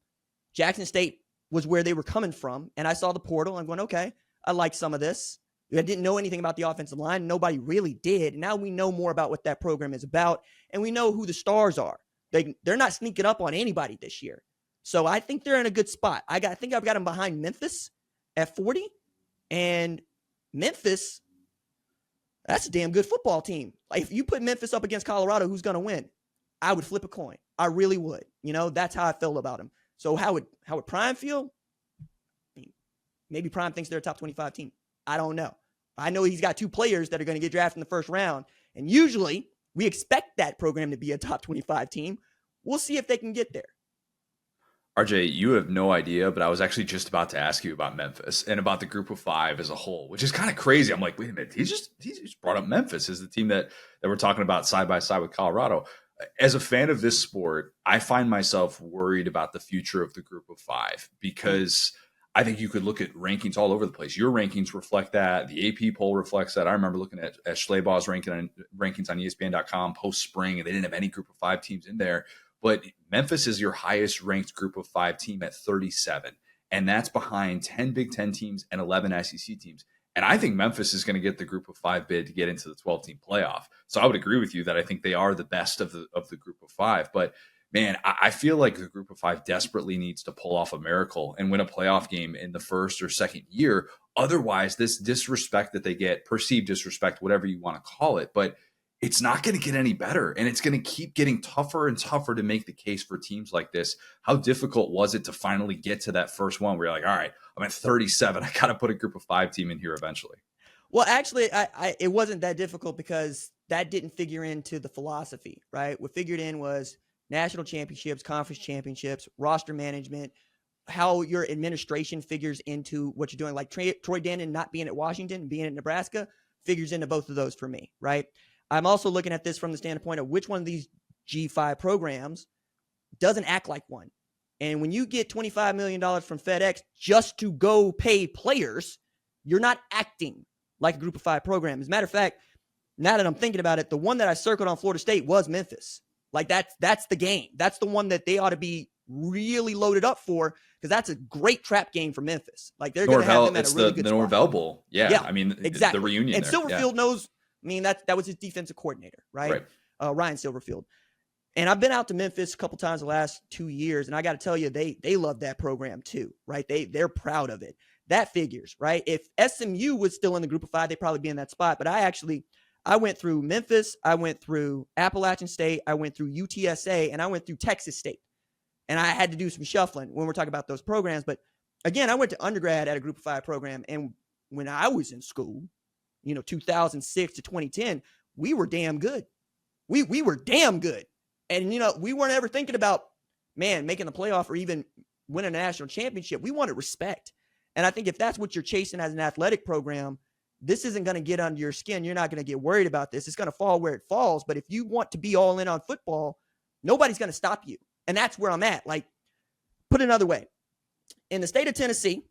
Jackson State was where they were coming from, and I saw the portal. I'm going, okay, I like some of this. I didn't know anything about the offensive line. Nobody really did. Now we know more about what that program is about, and we know who the stars are. They're not sneaking up on anybody this year. So I think they're in a good spot. I think I've got them behind Memphis at 40. And Memphis, that's a damn good football team. Like, if you put Memphis up against Colorado, who's going to win? I would flip a coin. I really would. That's how I feel about them. So how would Prime feel? Maybe Prime thinks they're a top 25 team. I don't know. I know he's got 2 players that are going to get drafted in the first round. And usually we expect that program to be a top 25 team. We'll see if they can get there. RJ, you have no idea, but I was actually just about to ask you about Memphis and about the group of 5 as a whole, which is kind of crazy. I'm like, wait a minute, he just brought up Memphis as the team that we're talking about side by side with Colorado. As a fan of this sport, I find myself worried about the future of the group of 5 because I think you could look at rankings all over the place. Your rankings reflect that. The AP poll reflects that. I remember looking at Schlabaugh's rankings on ESPN.com post-spring, and they didn't have any group of 5 teams in there. But Memphis is your highest ranked group of 5 team at 37. And that's behind 10 Big Ten teams and 11 SEC teams. And I think Memphis is going to get the group of 5 bid to get into the 12-team playoff. So I would agree with you that I think they are the best of the group of 5. But man, I feel like the group of 5 desperately needs to pull off a miracle and win a playoff game in the first or second year. Otherwise, this disrespect that they get, perceived disrespect, whatever you want to call it, but it's not going to get any better, and it's going to keep getting tougher and tougher to make the case for teams like this. How difficult was it to finally get to that first one where you're like, all right, I'm at 37. I got to put a group of 5 team in here eventually. Well, actually, it wasn't that difficult because that didn't figure into the philosophy, right? What figured in was national championships, conference championships, roster management, how your administration figures into what you're doing. Like Troy Dannon not being at Washington, being at Nebraska figures into both of those for me, right? I'm also looking at this from the standpoint of which one of these G5 programs doesn't act like one. And when you get $25 million from FedEx just to go pay players, you're not acting like a group of 5 program. As a matter of fact, now that I'm thinking about it, the one that I circled on Florida State was Memphis. Like that's the game. That's the one that they ought to be really loaded up for because that's a great trap game for Memphis. Like they're going to have them at a really good spot. The Norvell Bowl. Yeah. I mean, exactly. The reunion and there. Silverfield knows. I mean, that was his defensive coordinator, right? Ryan Silverfield. And I've been out to Memphis a couple times the last 2 years, and I got to tell you, they love that program too, right? They're proud of it. That figures, right? If SMU was still in the group of 5, they'd probably be in that spot. But I went through Memphis, I went through Appalachian State, I went through UTSA, and I went through Texas State. And I had to do some shuffling when we're talking about those programs. But again, I went to undergrad at a group of 5 program. And when I was in school, 2006 to 2010, we were damn good. We were damn good. And, we weren't ever thinking about, making the playoff or even winning a national championship. We wanted respect. And I think if that's what you're chasing as an athletic program, this isn't going to get under your skin. You're not going to get worried about this. It's going to fall where it falls. But if you want to be all in on football, nobody's going to stop you. And that's where I'm at. Like, put it another way. In the state of Tennessee,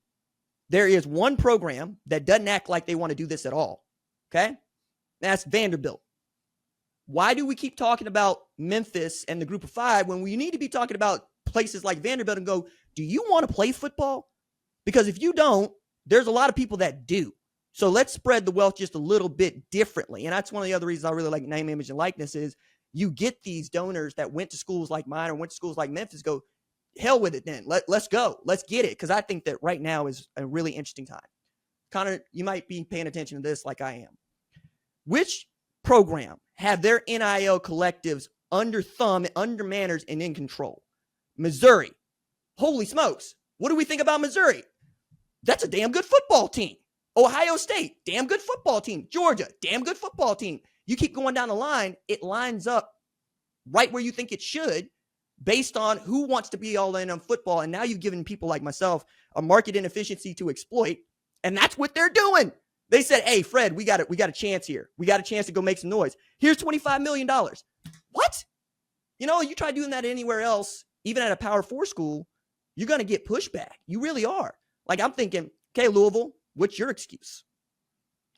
there is one program that doesn't act like they want to do this at all. Okay? That's Vanderbilt. Why do we keep talking about Memphis and the group of 5 when we need to be talking about places like Vanderbilt and go, do you want to play football? Because if you don't, there's a lot of people that do. So let's spread the wealth just a little bit differently. And that's one of the other reasons I really like name, image, and likeness is you get these donors that went to schools like mine or went to schools like Memphis, go, hell with it then. Let's go. Let's get it. Because I think that right now is a really interesting time. Connor, you might be paying attention to this like I am. Which program have their NIL collectives under thumb, under manners, and in control? Missouri. Holy smokes. What do we think about Missouri? That's a damn good football team. Ohio State, damn good football team. Georgia, damn good football team. You keep going down the line, it lines up right where you think it should based on who wants to be all in on football. And now you've given people like myself a market inefficiency to exploit. And that's what they're doing. They said, hey, Fred, we got a chance here. We got a chance to go make some noise. Here's $25 million. What? You try doing that anywhere else, even at a Power 4 school, you're going to get pushback. You really are. Like, I'm thinking, okay, Louisville, what's your excuse?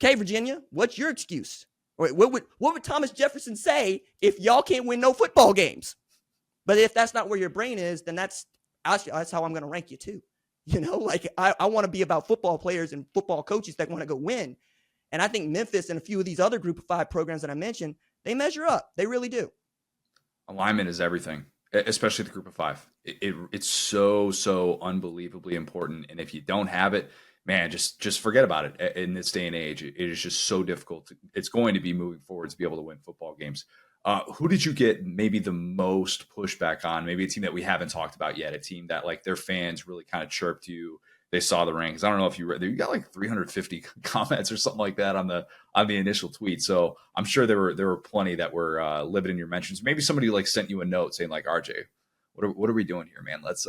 Okay, Virginia, what's your excuse? Or what would Thomas Jefferson say if y'all can't win no football games? But if that's not where your brain is, then that's how I'm going to rank you too. I want to be about football players and football coaches that want to go win. And I think Memphis and a few of these other group of 5 programs that I mentioned, they measure up. They really do. Alignment is everything, especially the group of 5. It's so unbelievably important. And if you don't have it, man, just forget about it. In this day and age, it is just so difficult. It's going to be moving forward to be able to win football games. Who did you get maybe the most pushback on? Maybe a team that we haven't talked about yet, a team that like their fans really kind of chirped you. They saw the rankings. I don't know if you read, you got like 350 comments or something like that on the initial tweet. So I'm sure there were plenty that were living in your mentions. Maybe somebody like sent you a note saying like, RJ, what are we doing here, man? Let's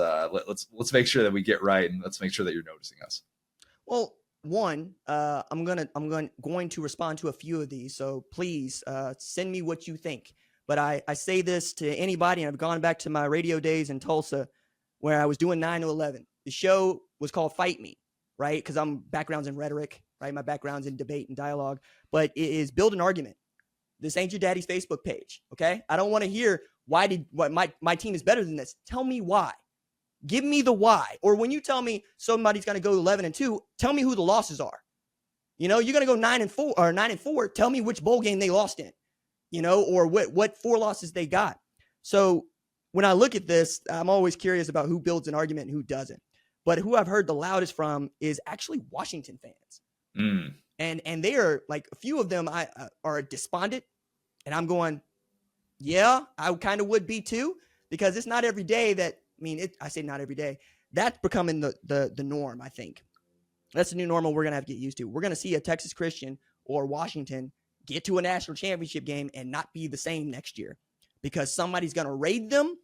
make sure that we get right, and let's make sure that you're noticing us. Well, one, I'm going to respond to a few of these. So please send me what you think. But I say this to anybody, and I've gone back to my radio days in Tulsa where I was doing 9 to 11. The show was called Fight Me, right? Because I'm background's in rhetoric, right? My background's in debate and dialogue, but it is build an argument. This ain't your daddy's Facebook page, okay? I don't want to hear why my team is better than this. Tell me why. Give me the why. Or when you tell me somebody's going to go 11-2, tell me who the losses are. You're going to go 9-4 or 9-4. Tell me which bowl game they lost in, or what 4 losses they got. So when I look at this, I'm always curious about who builds an argument and who doesn't. But who I've heard the loudest from is actually Washington fans. Mm. And they are like, a few of them are despondent. And I'm going, yeah, I kind of would be too, because it's not every day that, I say not every day. That's becoming the norm, I think. That's the new normal we're going to have to get used to. We're going to see a Texas Christian or Washington get to a national championship game and not be the same next year because somebody's going to raid them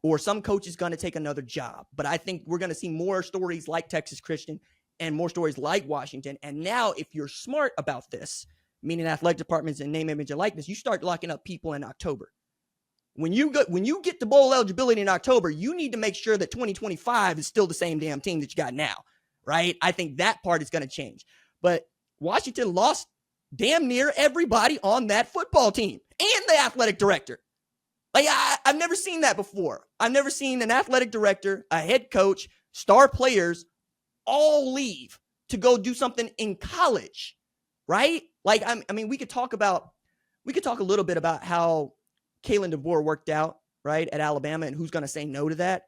or some coach is going to take another job. But I think we're going to see more stories like Texas Christian and more stories like Washington. And now if you're smart about this, meaning athletic departments and name, image, and likeness, you start locking up people in October. When you get to bowl eligibility in October, you need to make sure that 2025 is still the same damn team that you got now, right? I think that part is going to change. But Washington lost damn near everybody on that football team and the athletic director. Like, I've never seen that before. I've never seen an athletic director, a head coach, star players all leave to go do something in college, right? Like, we could talk a little bit about how Kalen DeVore worked out right, at Alabama, and who's going to say no to that.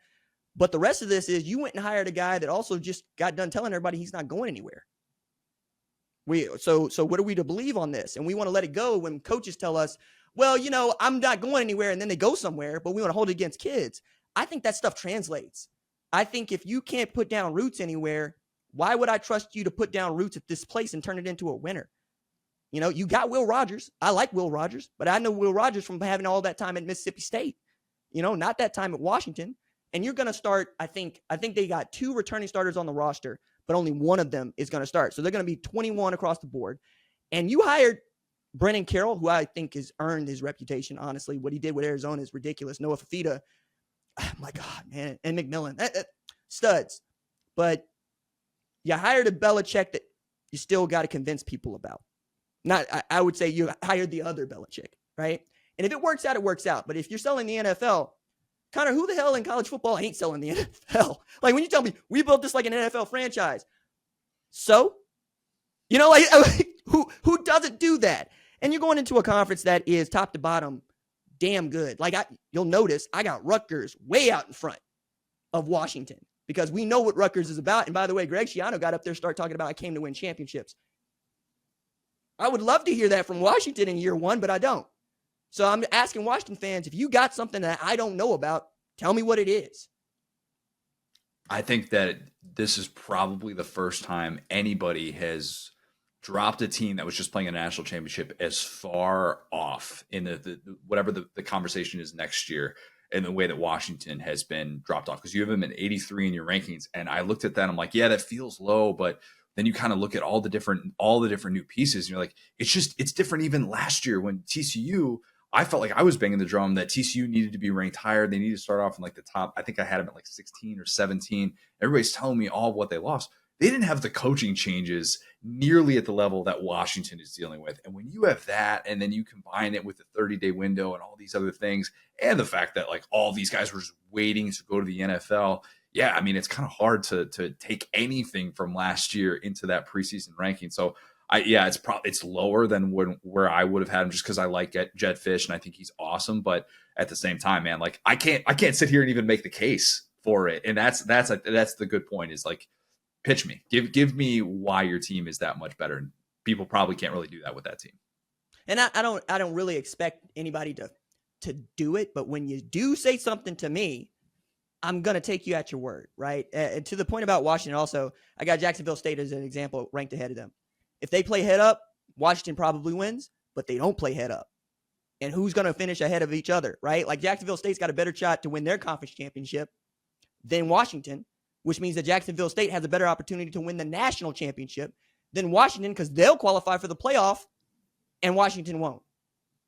But the rest of this is you went and hired a guy that also just got done telling everybody he's not going anywhere. So what are we to believe on this? And we want to let it go when coaches tell us, well, I'm not going anywhere, and then they go somewhere, but we want to hold it against kids. I think that stuff translates. I think if you can't put down roots anywhere, why would I trust you to put down roots at this place and turn it into a winner? You got Will Rogers. I like Will Rogers, but I know Will Rogers from having all that time at Mississippi State, not that time at Washington. And you're going to start, I think they got 2 returning starters on the roster, but only one of them is going to start. So they're going to be 21 across the board. And you hired Brennan Carroll, who I think has earned his reputation, honestly. What he did with Arizona is ridiculous. Noah Fafita, oh my God, man. And McMillan, studs. But you hired a Belichick that you still got to convince people about. I would say you hired the other Belichick, right? And if it works out, it works out. But if you're selling the NFL, Connor, who the hell in college football ain't selling the NFL? Like when you tell me we built this like an NFL franchise, so who doesn't do that? And you're going into a conference that is top to bottom damn good. Like you'll notice I got Rutgers way out in front of Washington because we know what Rutgers is about. And by the way, Greg Schiano got up there, start talking about I came to win championships. I would love to hear that from Washington in year 1, but I don't. So I'm asking Washington fans, if you got something that I don't know about, tell me what it is. I think that this is probably the first time anybody has dropped a team that was just playing a national championship as far off in the whatever the conversation is next year in the way that Washington has been dropped off. Because you have them at 83 in your rankings. And I looked at that and I'm like, yeah, that feels low, but then you kind of look at all the different new pieces and you're like, it's different. Even last year when TCU, I felt like I was banging the drum that TCU needed to be ranked higher. They needed to start off in like the top. I think I had them at like 16 or 17. Everybody's telling me all of what they lost. They didn't have the coaching changes nearly at the level that Washington is dealing with. And when you have that, and then you combine it with the 30-day window and all these other things, and the fact that like all these guys were just waiting to go to the NFL, yeah, I mean, it's kind of hard to take anything from last year into that preseason ranking. So it's lower than where I would have had him just because I like Jed Fish and I think he's awesome. But at the same time, man, like I can't sit here and even make the case for it. And that's the good point is like, pitch me, give me why your team is that much better. And people probably can't really do that with that team. And I don't really expect anybody to do it. But when you do say something to me, I'm going to take you at your word, right? And to the point about Washington also, I got Jacksonville State as an example ranked ahead of them. If they play head up, Washington probably wins, but they don't play head up. And who's going to finish ahead of each other, right? Like Jacksonville State's got a better shot to win their conference championship than Washington, which means that Jacksonville State has a better opportunity to win the national championship than Washington because they'll qualify for the playoff and Washington won't.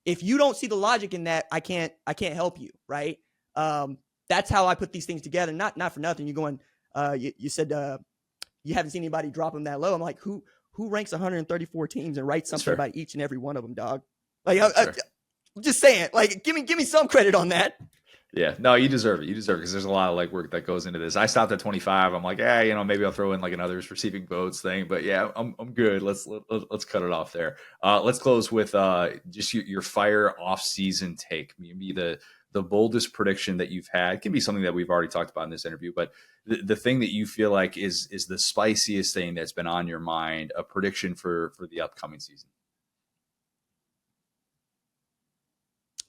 If you don't see the logic in that, I can't help you, right? That's how I put these things together. Not for nothing. You're going, you said you haven't seen anybody drop them that low. I'm like, who ranks 134 teams and writes something about each and every one of them, dog? Like, I'm just saying, like, give me some credit on that. Yeah, no, you deserve it. You deserve it because there's a lot of like work that goes into this. I stopped at 25. I'm like, maybe I'll throw in like another receiving votes thing, but yeah, I'm good. Let's cut it off there. Let's close with just your fire off-season take. Maybe the boldest prediction that you've had. It can be something that we've already talked about in this interview, but the thing that you feel like is the spiciest thing that's been on your mind, a prediction for the upcoming season.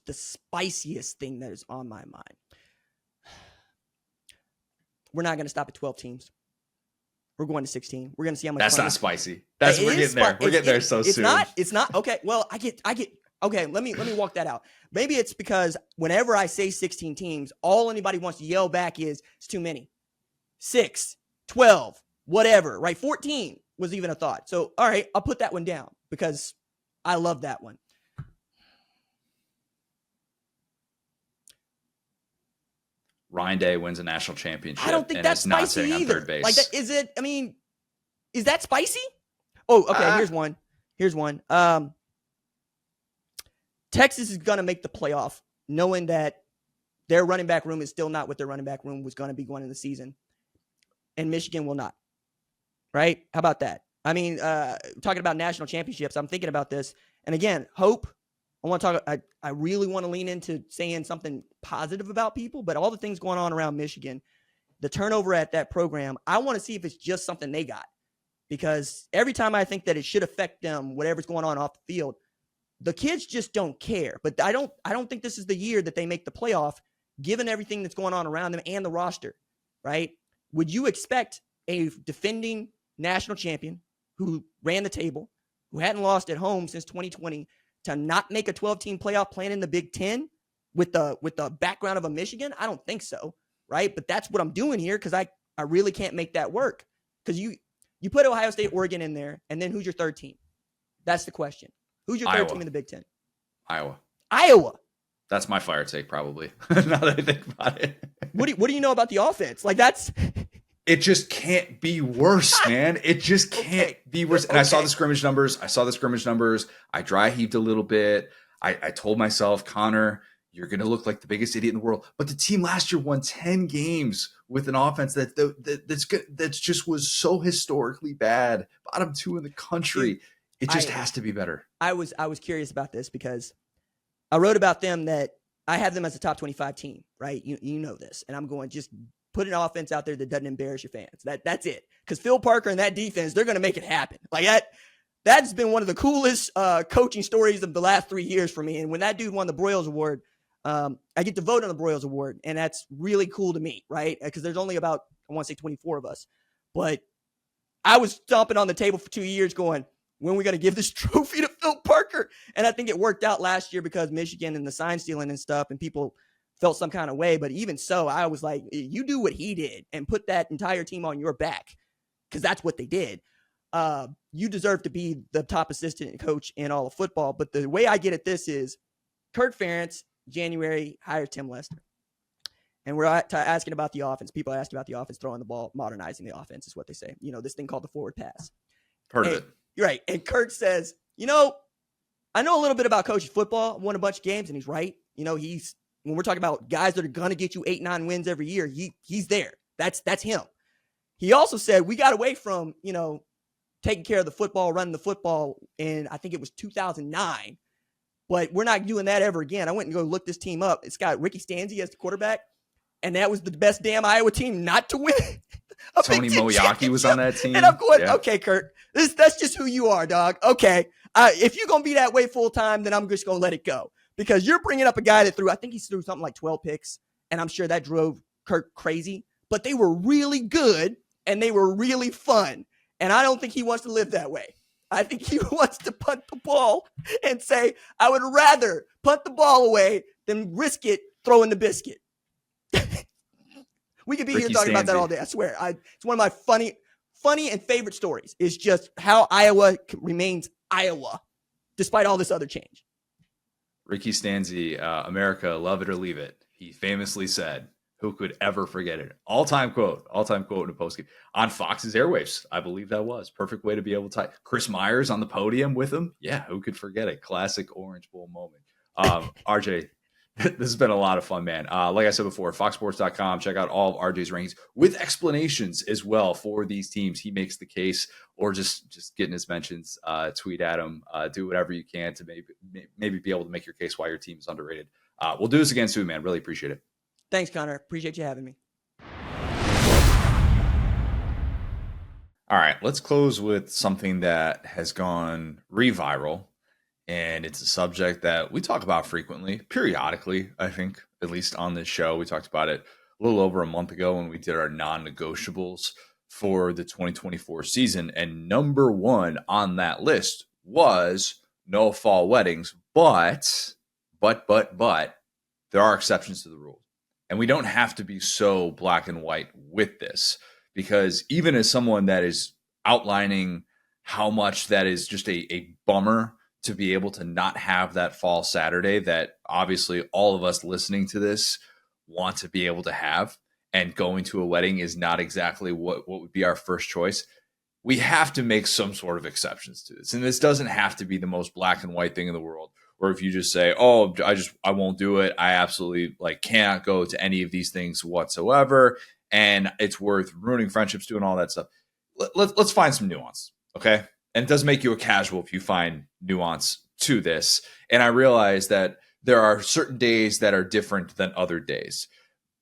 The spiciest thing that is on my mind. We're not going to stop at 12 teams. We're going to 16. We're going to see how much. That's not spicy. We're getting there. We're getting there so soon. It's not. Okay. Well, I get. Okay. Let me walk that out. Maybe it's because whenever I say 16 teams, all anybody wants to yell back is it's too many. 6, 12, whatever. Right? 14 was even a thought. So, all right, I'll put that one down because I love that one. Ryan Day wins a national championship. I don't think that's spicy not either. On third base. Like, is it? I mean, is that spicy? Oh, okay. Here's one. Texas is going to make the playoff, knowing that their running back room is still not what their running back room was going to be going in the season, and Michigan will not. Right? How about that? I mean, talking about national championships, I'm thinking about this, and again, hope want to talk. I really want to lean into saying something positive about people, but all the things going on around Michigan, the turnover at that program, I want to see if it's just something they got. Because every time I think that it should affect them, whatever's going on off the field, the kids just don't care. But I don't think this is the year that they make the playoff, given everything that's going on around them and the roster, right? Would you expect a defending national champion who ran the table, who hadn't lost at home since 2020, to not make a 12-team playoff playing in the Big Ten with the background of a Michigan? I don't think so, right? But that's what I'm doing here because I really can't make that work. Because you put Ohio State, Oregon in there, and then who's your third team? That's the question. Who's your third team in the Big Ten? Iowa. That's my fire take, probably. Now that I think about it. What do you know about the offense? Like that's it just can't be worse, man. It just can't be worse. And I saw the scrimmage numbers. I dry heaved a little bit. I told myself, Connor, you're going to look like the biggest idiot in the world. But the team last year won 10 games with an offense that just was so historically bad. Bottom 2 in the country. It just has to be better. I was curious about this because I wrote about them that I have them as a top 25 team, right? You know this. And I'm going, just put an offense out there that doesn't embarrass your fans. That's it. Because Phil Parker and that defense, they're going to make it happen. Like that's been one of the coolest coaching stories of the last 3 years for me. And when that dude won the Broyles Award, I get to vote on the Broyles Award. And that's really cool to me, right? Because there's only about, I want to say 24 of us. But I was stomping on the table for 2 years going, when are we going to give this trophy to Phil Parker? And I think it worked out last year because Michigan and the sign stealing and stuff, and people felt some kind of way. But even so, I was like, you do what he did and put that entire team on your back, because that's what they did. You deserve to be the top assistant coach in all of football. But the way I get at this is Kirk Ferentz, January, hires Tim Lester. And we're asking about the offense. People are asking about the offense, throwing the ball, modernizing the offense is what they say. This thing called the forward pass. Heard of it. You're right. And Kirk says, I know a little bit about coaching football. I won a bunch of games, and he's right. When we're talking about guys that are going to get you 8-9 wins every year, he's there. That's him. He also said we got away from, taking care of the football, running the football in, I think it was 2009, but we're not doing that ever again. I went and look this team up. It's got Ricky Stanzi as the quarterback, and that was the best damn Iowa team not to win. Tony Moyaki was on that team. And I'm going, okay, Kurt, that's just who you are, dog. Okay. If you're going to be that way full time, then I'm just going to let it go, because you're bringing up a guy that I think he threw something like 12 picks, and I'm sure that drove Kurt crazy, but they were really good and they were really fun. And I don't think he wants to live that way. I think he wants to punt the ball and say, I would rather punt the ball away than risk it throwing the biscuit. We could be here talking about that all day. I swear. It's one of my funny and favorite stories is just how Iowa remains Iowa despite all this other change. Ricky Stanzi, America, love it or leave it. He famously said, who could ever forget it? All-time quote in a postgame on Fox's airwaves. I believe that was perfect way to be able to tie. Chris Myers on the podium with him. Yeah, who could forget it? Classic Orange Bowl moment. RJ, this has been a lot of fun, man. Like I said before, foxsports.com. Check out all of RJ's rankings with explanations as well for these teams. He makes the case, or just getting his mentions. Tweet at him. Do whatever you can to maybe be able to make your case why your team is underrated. We'll do this again soon, man. Really appreciate it. Thanks, Connor. Appreciate you having me. All right, let's close with something that has gone re-viral. And it's a subject that we talk about frequently, periodically, I think, at least on this show. We talked about it a little over a month ago when we did our non-negotiables for the 2024 season. And number one on that list was no fall weddings. But there are exceptions to the rule. And we don't have to be so black and white with this, because even as someone that is outlining how much that is just a bummer to be able to not have that fall Saturday that obviously all of us listening to this want to be able to have, and going to a wedding is not exactly what would be our first choice. We have to make some sort of exceptions to this. And this doesn't have to be the most black and white thing in the world, or if you just say, oh, I won't do it. I absolutely can't go to any of these things whatsoever. And it's worth ruining friendships, doing all that stuff. Let's find some nuance. Okay. And it doesn't make you a casual if you find nuance to this. And I realize that there are certain days that are different than other days.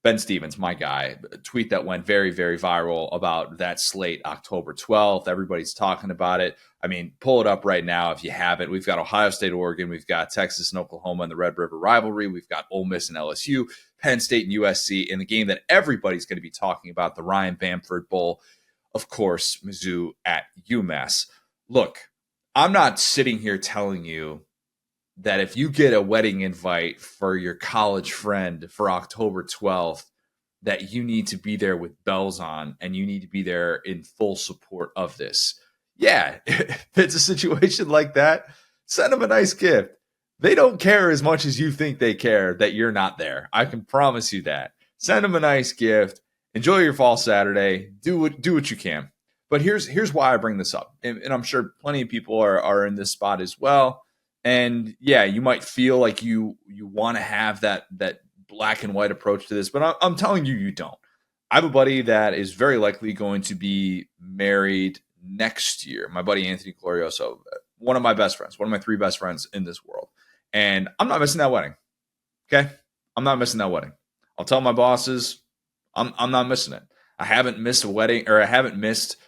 Ben Stevens, my guy, a tweet that went very, very viral about that slate October 12th. Everybody's talking about it. I mean, pull it up right now if you haven't. We've got Ohio State, Oregon. We've got Texas and Oklahoma in the Red River rivalry. We've got Ole Miss and LSU, Penn State and USC in the game that everybody's going to be talking about, the Ryan Bamford Bowl. Of course, Mizzou at UMass. Look, I'm not sitting here telling you that if you get a wedding invite for your college friend for October 12th, that you need to be there with bells on and you need to be there in full support of this. Yeah, if it's a situation like that, send them a nice gift. They don't care as much as you think they care that you're not there. I can promise you that. Send them a nice gift. Enjoy your fall Saturday. Do what you can. But here's why I bring this up. And I'm sure plenty of people are in this spot as well. And yeah, you might feel like you want to have that black and white approach to this, but I'm telling you, you don't. I have a buddy that is very likely going to be married next year. My buddy Anthony Glorioso, one of my best friends, one of my 3 best friends in this world. And I'm not missing that wedding. Okay? I'm not missing that wedding. I'll tell my bosses, I'm not missing it. I haven't missed a wedding, or I haven't missed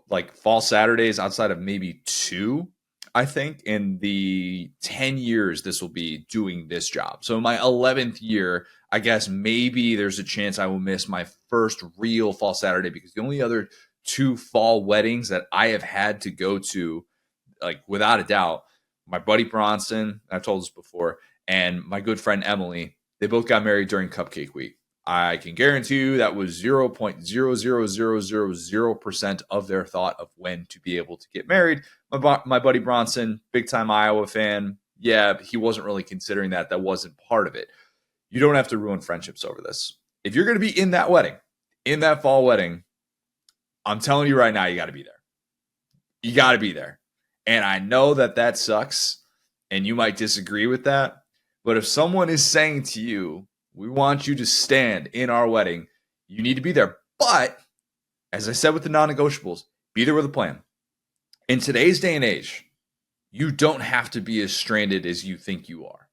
like fall Saturdays outside of maybe 2. I think in the 10 years this will be doing this job. So in my 11th year, I guess maybe there's a chance I will miss my first real fall Saturday, because the only other 2 fall weddings that I have had to go to, like without a doubt, my buddy Bronson, I've told this before, and my good friend Emily, they both got married during Cupcake Week. I can guarantee you that was 0.00000% of their thought of when to be able to get married. My buddy Bronson, big time Iowa fan. Yeah, he wasn't really considering that. That wasn't part of it. You don't have to ruin friendships over this. If you're going to be in that wedding, in that fall wedding, I'm telling you right now, you got to be there. You got to be there. And I know that sucks, and you might disagree with that. But if someone is saying to you, we want you to stand in our wedding, you need to be there. But as I said with the non-negotiables, be there with a plan. In today's day and age, you don't have to be as stranded as you think you are.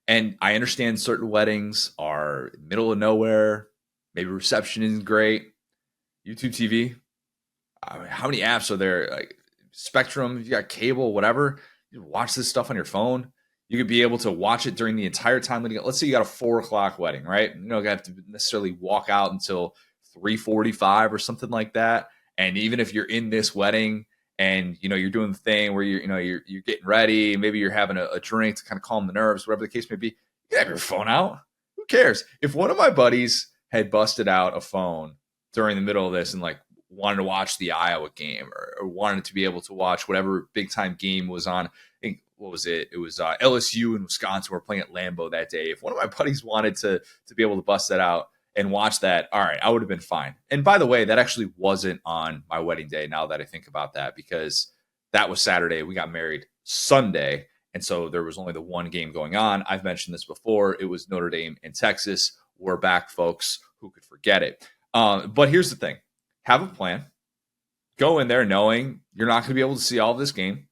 And I understand certain weddings are middle of nowhere. Maybe reception isn't great. YouTube TV. I mean, how many apps are there? Like Spectrum, if you got cable, whatever. You watch this stuff on your phone. You could be able to watch it during the entire time. Let's say you got a 4:00 wedding, right? You don't have to necessarily walk out until 3:45 or something like that. And even if you're in this wedding and you're doing the thing where you're getting ready, maybe you're having a drink to kind of calm the nerves, whatever the case may be, you can have your phone out. Who cares? If one of my buddies had busted out a phone during the middle of this and like wanted to watch the Iowa game or wanted to be able to watch whatever big time game was on, I think, what was it? It was LSU and Wisconsin were playing at Lambeau that day. If one of my buddies wanted to be able to bust that out and watch that, all right, I would have been fine. And by the way, that actually wasn't on my wedding day, now that I think about that, because that was Saturday. We got married Sunday. And so there was only the one game going on. I've mentioned this before. It was Notre Dame and Texas. We're back, folks. Who could forget it? But here's the thing. Have a plan. Go in there knowing you're not going to be able to see all of this game.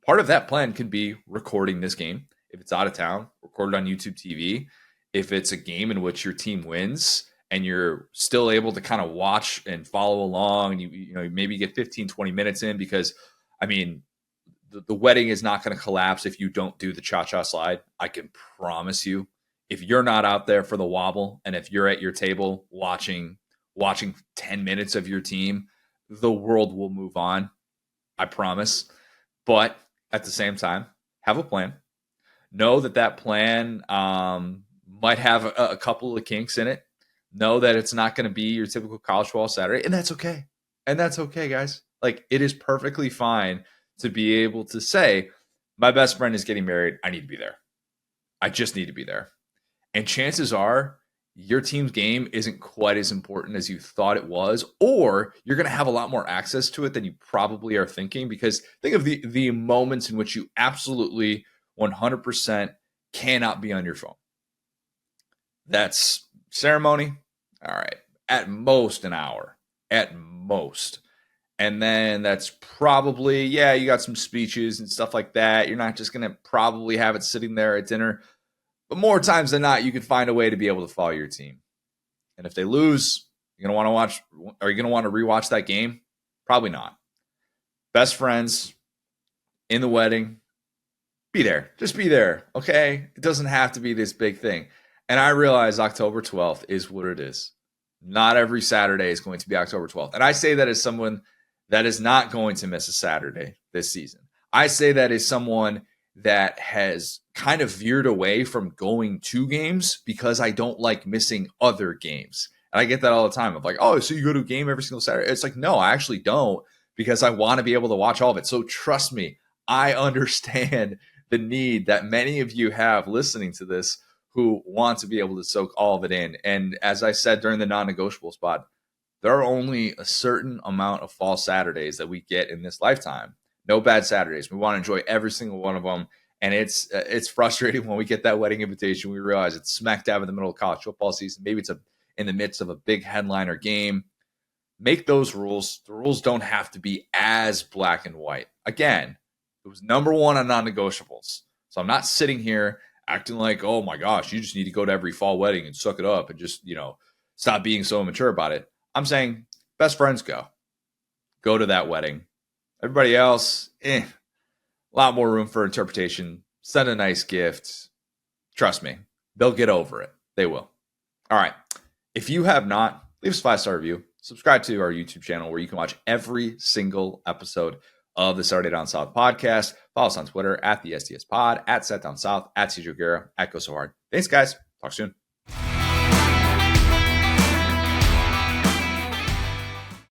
Part of that plan could be recording this game. If it's out of town, record it on YouTube TV. If it's a game in which your team wins and you're still able to kind of watch and follow along, and you maybe get 15, 20 minutes in, because, I mean, the wedding is not going to collapse if you don't do the cha-cha slide. I can promise you. If you're not out there for the wobble, and if you're at your table watching 10 minutes of your team, the world will move on. I promise. But at the same time, have a plan. Know that plan might have a couple of kinks in it. Know that it's not going to be your typical college football Saturday, and that's okay. And that's okay, guys. Like, it is perfectly fine to be able to say, my best friend is getting married. I need to be there. I just need to be there. And chances are your team's game isn't quite as important as you thought it was, or you're going to have a lot more access to it than you probably are thinking, because think of the moments in which you absolutely 100% cannot be on your phone. That's ceremony. All right. At most an hour. At most. And then that's probably, yeah, you got some speeches and stuff like that. You're not just going to probably have it sitting there at dinner. But more times than not, you can find a way to be able to follow your team. And if they lose, you're going to want to watch, are you going to want to rewatch that game? Probably not. Best friends in the wedding, be there. Just be there, okay? It doesn't have to be this big thing. And I realize October 12th is what it is. Not every Saturday is going to be October 12th. And I say that as someone that is not going to miss a Saturday this season. I say that as someone that has kind of veered away from going to games because I don't like missing other games. And I get that all the time. I'm like, oh, so you go to a game every single Saturday? It's like, no, I actually don't, because I want to be able to watch all of it. So trust me, I understand the need that many of you have listening to this who want to be able to soak all of it in. And as I said during the non-negotiable spot, there are only a certain amount of fall Saturdays that we get in this lifetime. No bad Saturdays. We want to enjoy every single one of them. And it's frustrating when we get that wedding invitation. We realize it's smack dab in the middle of college football season. Maybe it's in the midst of a big headliner game. Make those rules. The rules don't have to be as black and white. Again, it was number one on non-negotiables. So I'm not sitting here acting like, oh my gosh, you just need to go to every fall wedding and suck it up and just, stop being so immature about it. I'm saying best friends go to that wedding. Everybody else, a lot more room for interpretation. Send a nice gift. Trust me, they'll get over it. They will. All right. If you have not, leave us a 5-star review. Subscribe to our YouTube channel where you can watch every single episode of the Saturday Down South podcast. Follow us on Twitter at the SDS Pod, at Set Down South, at CJ Guerra, at Go So Hard. Thanks, guys. Talk soon.